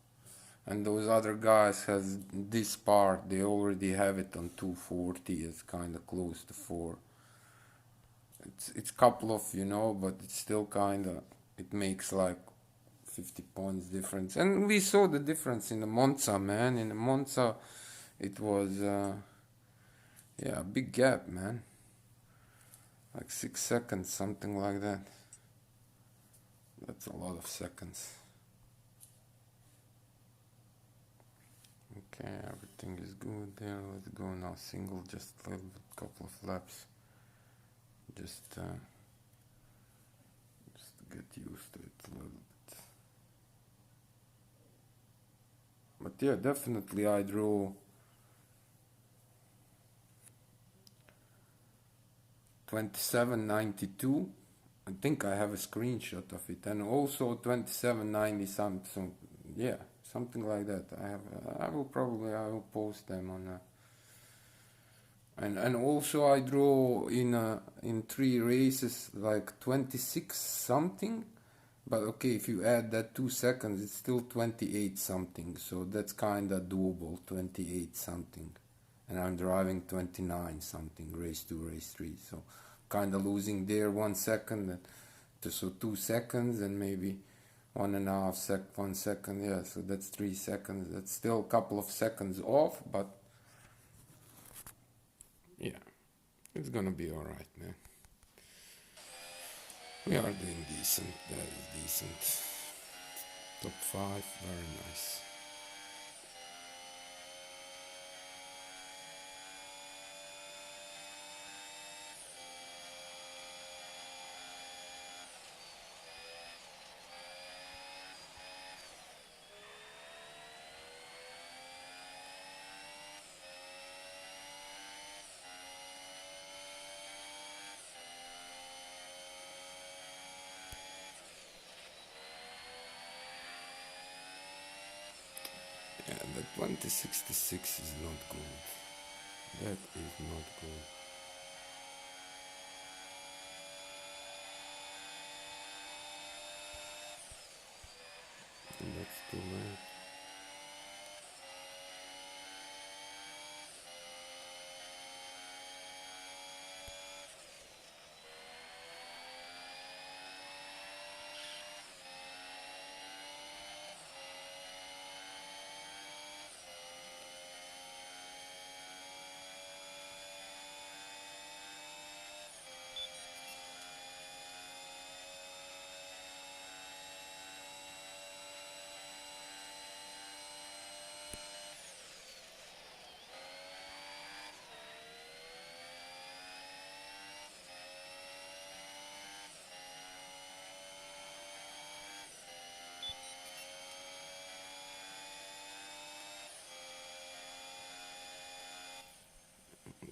And those other guys has this part, they already have it on 240. It's kind of close to 4. It's couple of, you know, but it's still kind of, it makes like 50 points difference. And we saw the difference in the Monza, man. In the Monza it was yeah, a big gap, man. Like 6 seconds, something like that. That's a lot of seconds. Okay, everything is good there. Let's go now single, just a little bit, couple of laps. Just to get used to it a little bit. But yeah, definitely I draw 2792. I think I have a screenshot of it, and also 2790 something. Yeah, something like that. I will post them on. And also I draw in 3 races like 26 something. But okay, if you add that 2 seconds, it's still 28 something. So that's kind of doable, 28 something. And I'm driving 29 something, race 2, race 3. So kind of losing there 1 second. So 2 seconds and maybe 1 second. Yeah, so that's 3 seconds. That's still a couple of seconds off, but yeah, it's gonna be alright, man. We are doing decent. That is decent. Top 5, very nice. 2066 is not good. That is not good. And that's too bad.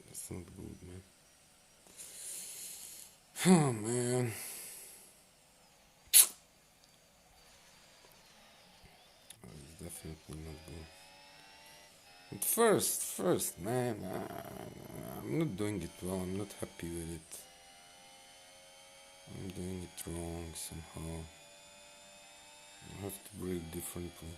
That's not good, man. Oh man. It's definitely not good. But first, man, I'm not doing it well. I'm not happy with it. I'm doing it wrong somehow. I have to break differently.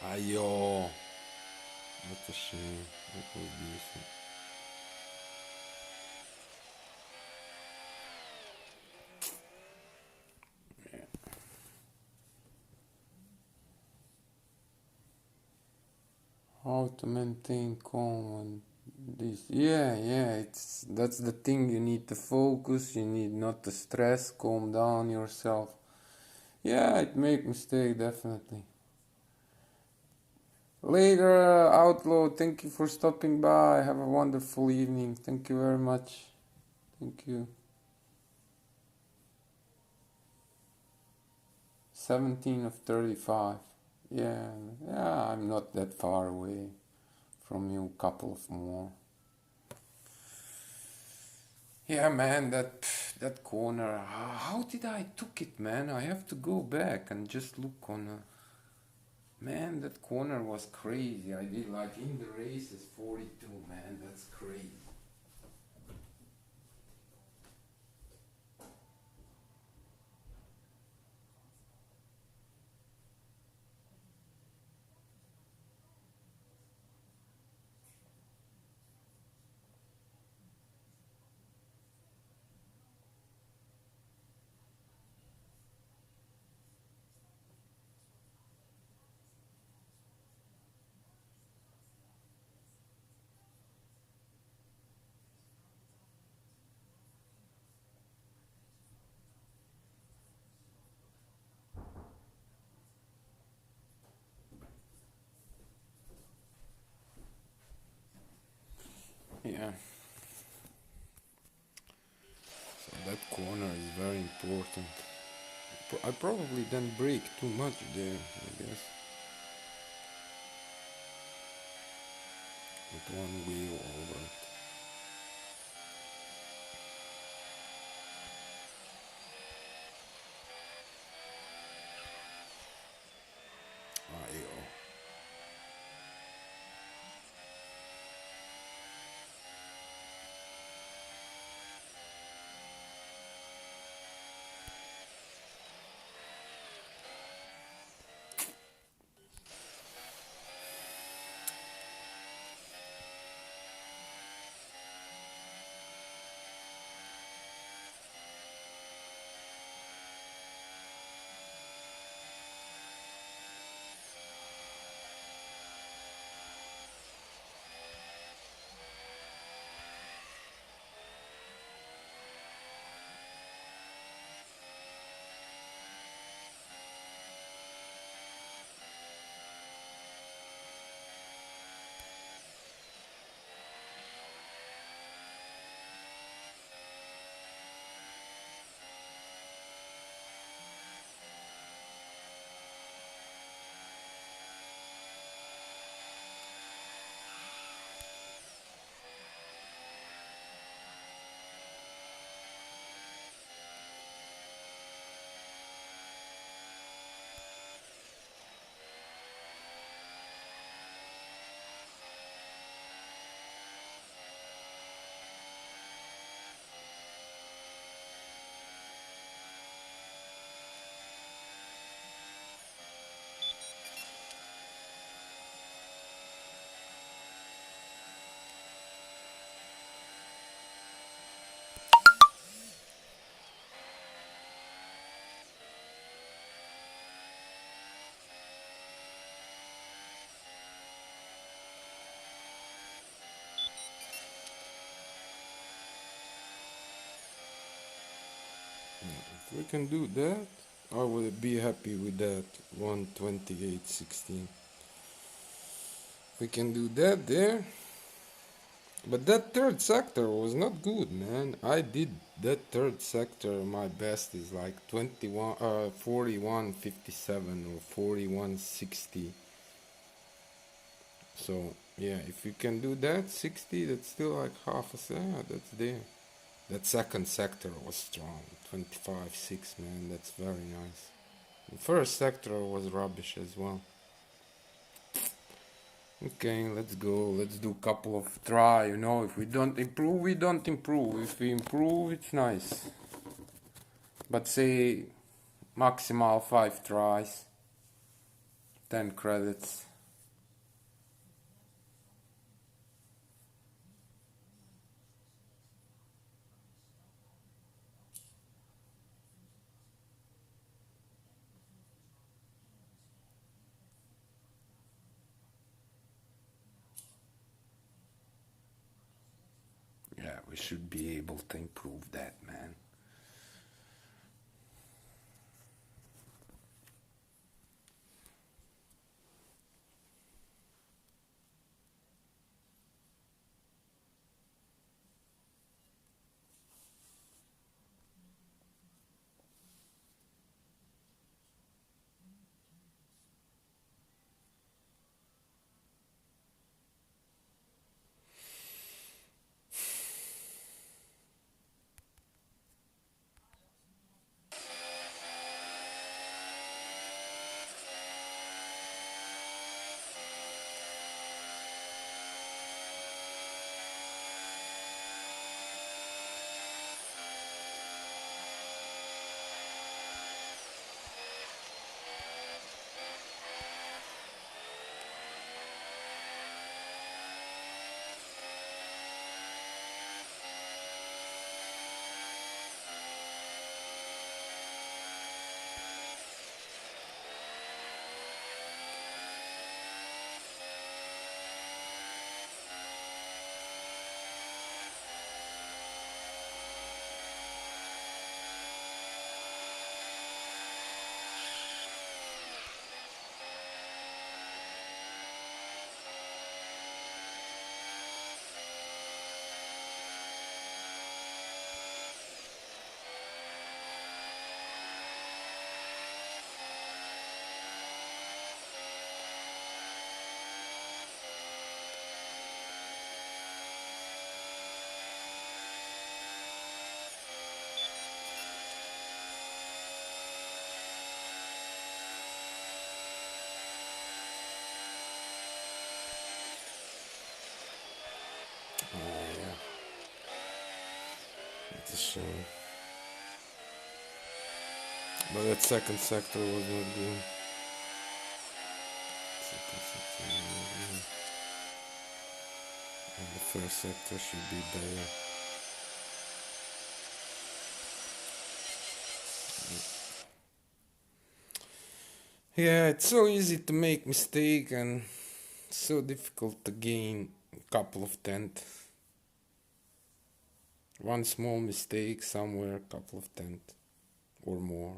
Ayo. What a shame. That was decent. How to maintain calm and this. Yeah, that's the thing. You need to focus. You need not to stress. Calm down yourself. Yeah, it make mistake definitely. Later, Outlaw. Thank you for stopping by. Have a wonderful evening. Thank you very much. Thank you. 17 of 35. Yeah, I'm not that far away from you. Couple of more. Yeah, man, that corner. How did I took it, man? I have to go back and just look on. Man, that corner was crazy. I did like in the races 42. Man, that's crazy. Yeah. So that corner is very important. I probably didn't break too much there, I guess. With one wheel over it. Ayo. If we can do that, I would be happy with that. 128.16. We can do that there. But that third sector was not good, man. I did that third sector. My best is like 41.57 or 41.60. So yeah, if you can do that 60, that's still like half a cent. That's there. That second sector was strong. 25.6, man. That's very nice. The first sector was rubbish as well. Okay, let's go. Let's do a couple of try. You know, if we don't improve, we don't improve. If we improve, it's nice. But say maximal 5 tries, 10 credits. Yeah, we should be able to improve that, man. Oh yeah, it's a shame. But that second sector was not good. Second sector was not good. And the first sector should be better. Yeah, it's so easy to make mistake and so difficult to gain a couple of tenths. One small mistake somewhere, couple of tenths or more.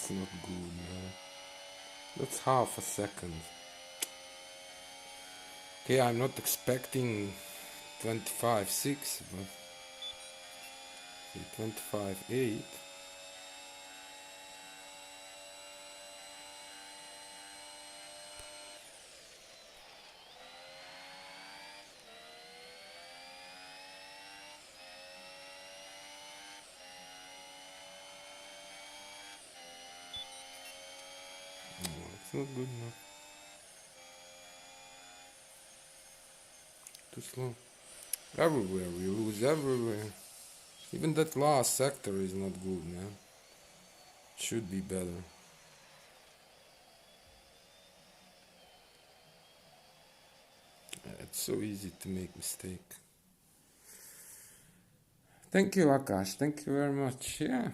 That's not good, man. That's half a second. Okay, I'm not expecting 25.6, but 25.8. No, it's not good enough. Too slow. Everywhere, we lose everywhere. Even that last sector is not good, man. Should be better. It's so easy to make mistake. Thank you, Akash. Thank you very much. Yeah,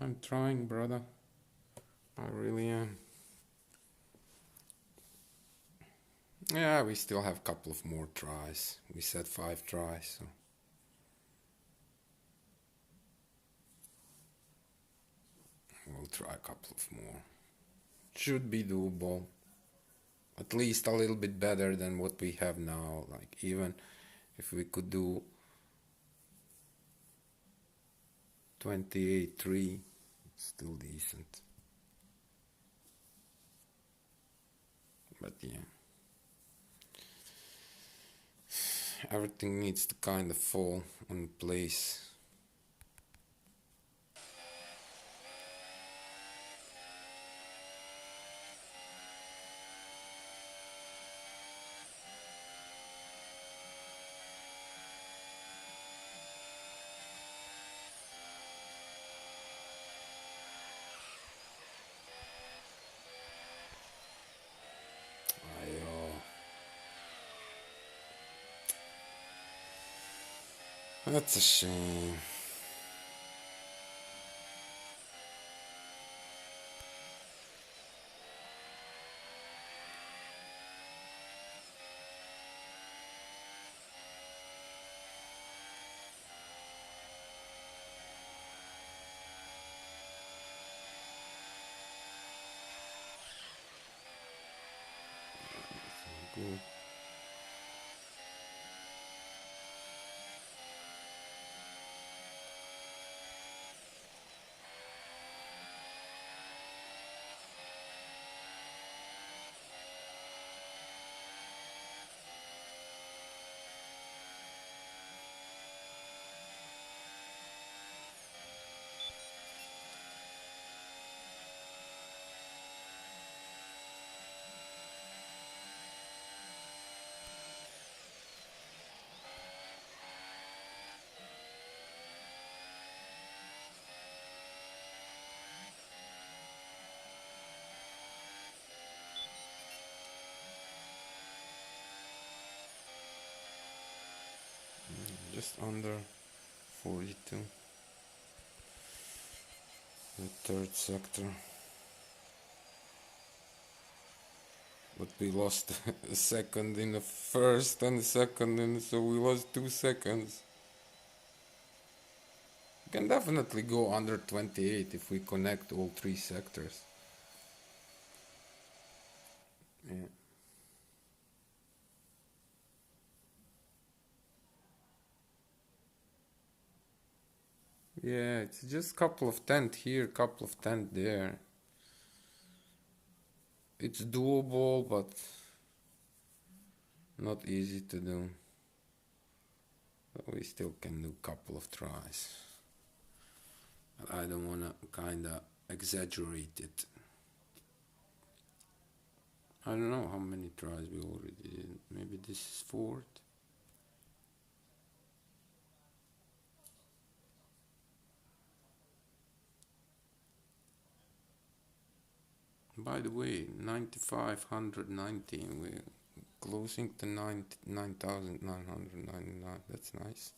I'm trying, brother. I really am. Yeah, we still have a couple of more tries. We said 5 tries, so. We'll try a couple of more. Should be doable. At least a little bit better than what we have now. Like, even if we could do 28.3, it's still decent. But yeah, everything needs to kind of fall in place. That's a shame. Good. Just under 42. The third sector. But we lost a second in the first and a second, and so we lost 2 seconds. We can definitely go under 28 if we connect all 3 sectors. Yeah. Yeah, it's just couple of tent here, couple of tent there. It's doable, but not easy to do. But we still can do couple of tries. But I don't wanna kinda exaggerate it. I don't know how many tries we already did. Maybe this is 4th. By the way, 9,519. We're closing to 9,999. That's nice.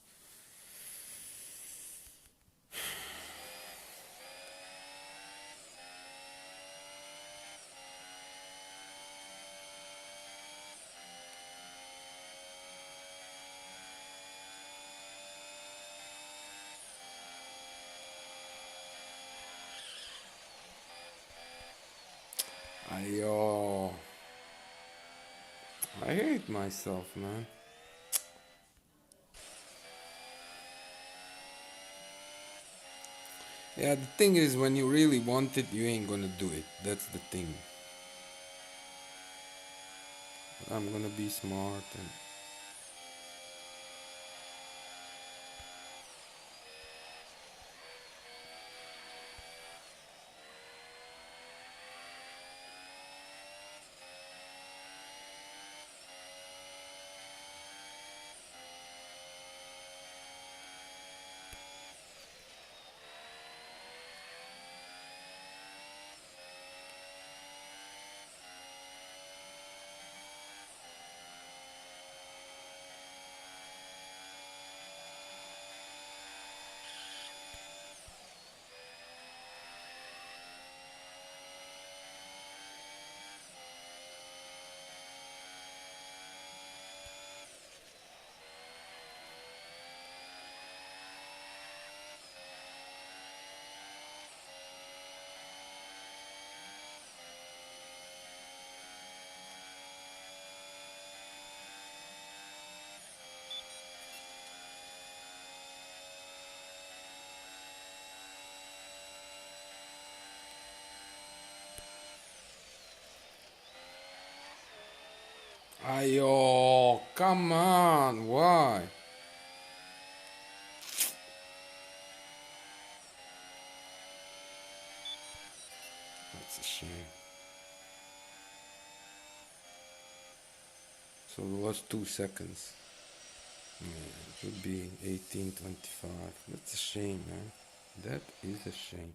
Ayo. I hate myself, man. Yeah, the thing is, when you really want it, you ain't gonna do it. That's the thing. I'm gonna be smart and ayo, come on, why? That's a shame. So it was 2 seconds. Yeah, it should be 18:25. That's a shame, man. That is a shame.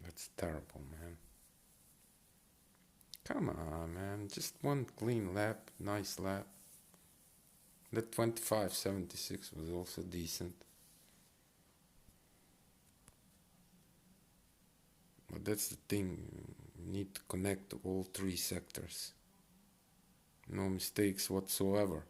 That's terrible, man. Come on, man. Just one clean lap, nice lap. That 25.76 was also decent. But that's the thing. You need to connect all three sectors. No mistakes whatsoever.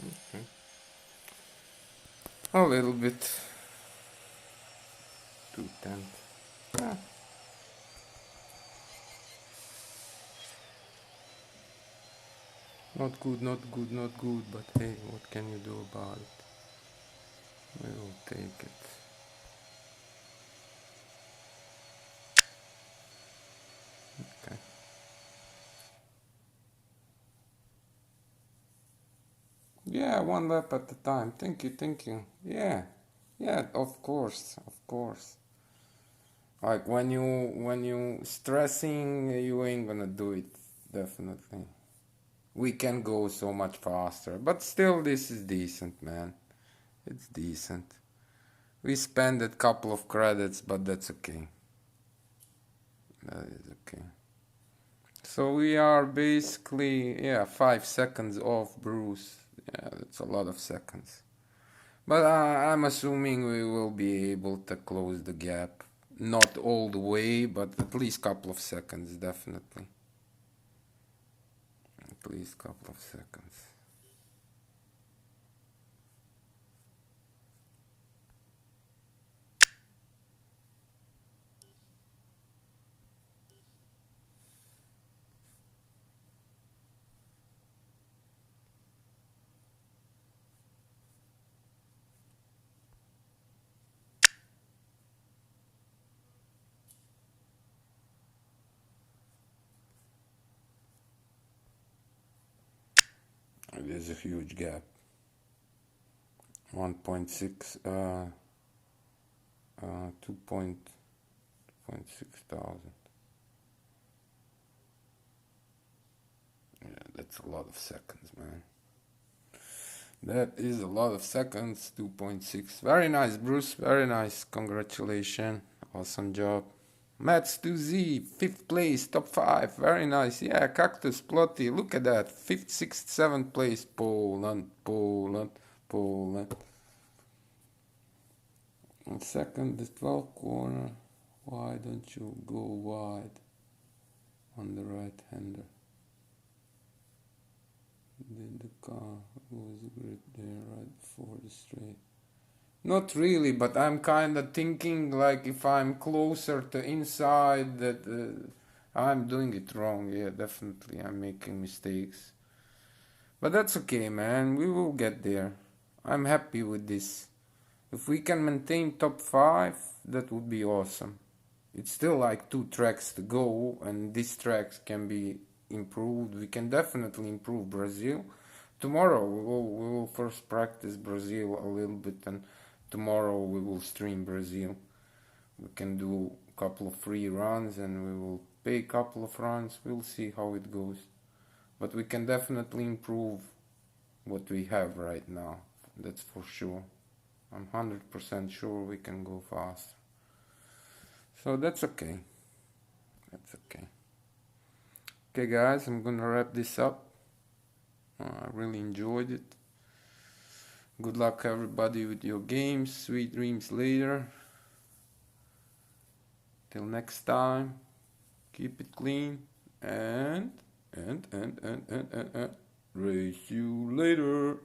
Okay. A little bit. 210. Ah, not good, not good, not good, but hey, what can you do about it? We'll take it. Okay. Yeah, one lap at a time. Thank you, thank you. Yeah, yeah, of course, of course. Like when you stressing, you ain't gonna do it, definitely. We can go so much faster, but still this is decent, man. It's decent. We spent a couple of credits, but that's okay. That is okay. So we are basically, yeah, 5 seconds off Bruce. Yeah, that's a lot of seconds. But I'm assuming we will be able to close the gap. Not all the way, but at least couple of seconds, definitely. At least couple of seconds. There's a huge gap. 1.6, 2.6 thousand. Yeah, that's a lot of seconds, man. That is a lot of seconds, 2.6. Very nice, Bruce. Very nice. Congratulations. Awesome job. Mats 2Z, 5th place, top 5. Very nice. Yeah, Cactus, Plotty. Look at that. 5th, 6th, 7th place. Poland, Poland, Poland. And second, the 12th corner. Why don't you go wide on the right hander? Then the car was a grid there right before the straight. Not really, but I'm kind of thinking like if I'm closer to inside that I'm doing it wrong. Yeah, definitely I'm making mistakes. But that's okay, man. We will get there. I'm happy with this. If we can maintain top 5, that would be awesome. It's still like 2 tracks to go, and these tracks can be improved. We can definitely improve Brazil. Tomorrow we will first practice Brazil a little bit, and tomorrow we will stream Brazil. We can do a couple of free runs, and we will pay a couple of runs. We'll see how it goes. But we can definitely improve what we have right now. That's for sure. I'm 100% sure we can go faster. So that's okay. That's okay. Okay, guys, I'm gonna wrap this up. I really enjoyed it. Good luck, everybody, with your games. Sweet dreams later. Till next time, keep it clean and race you later.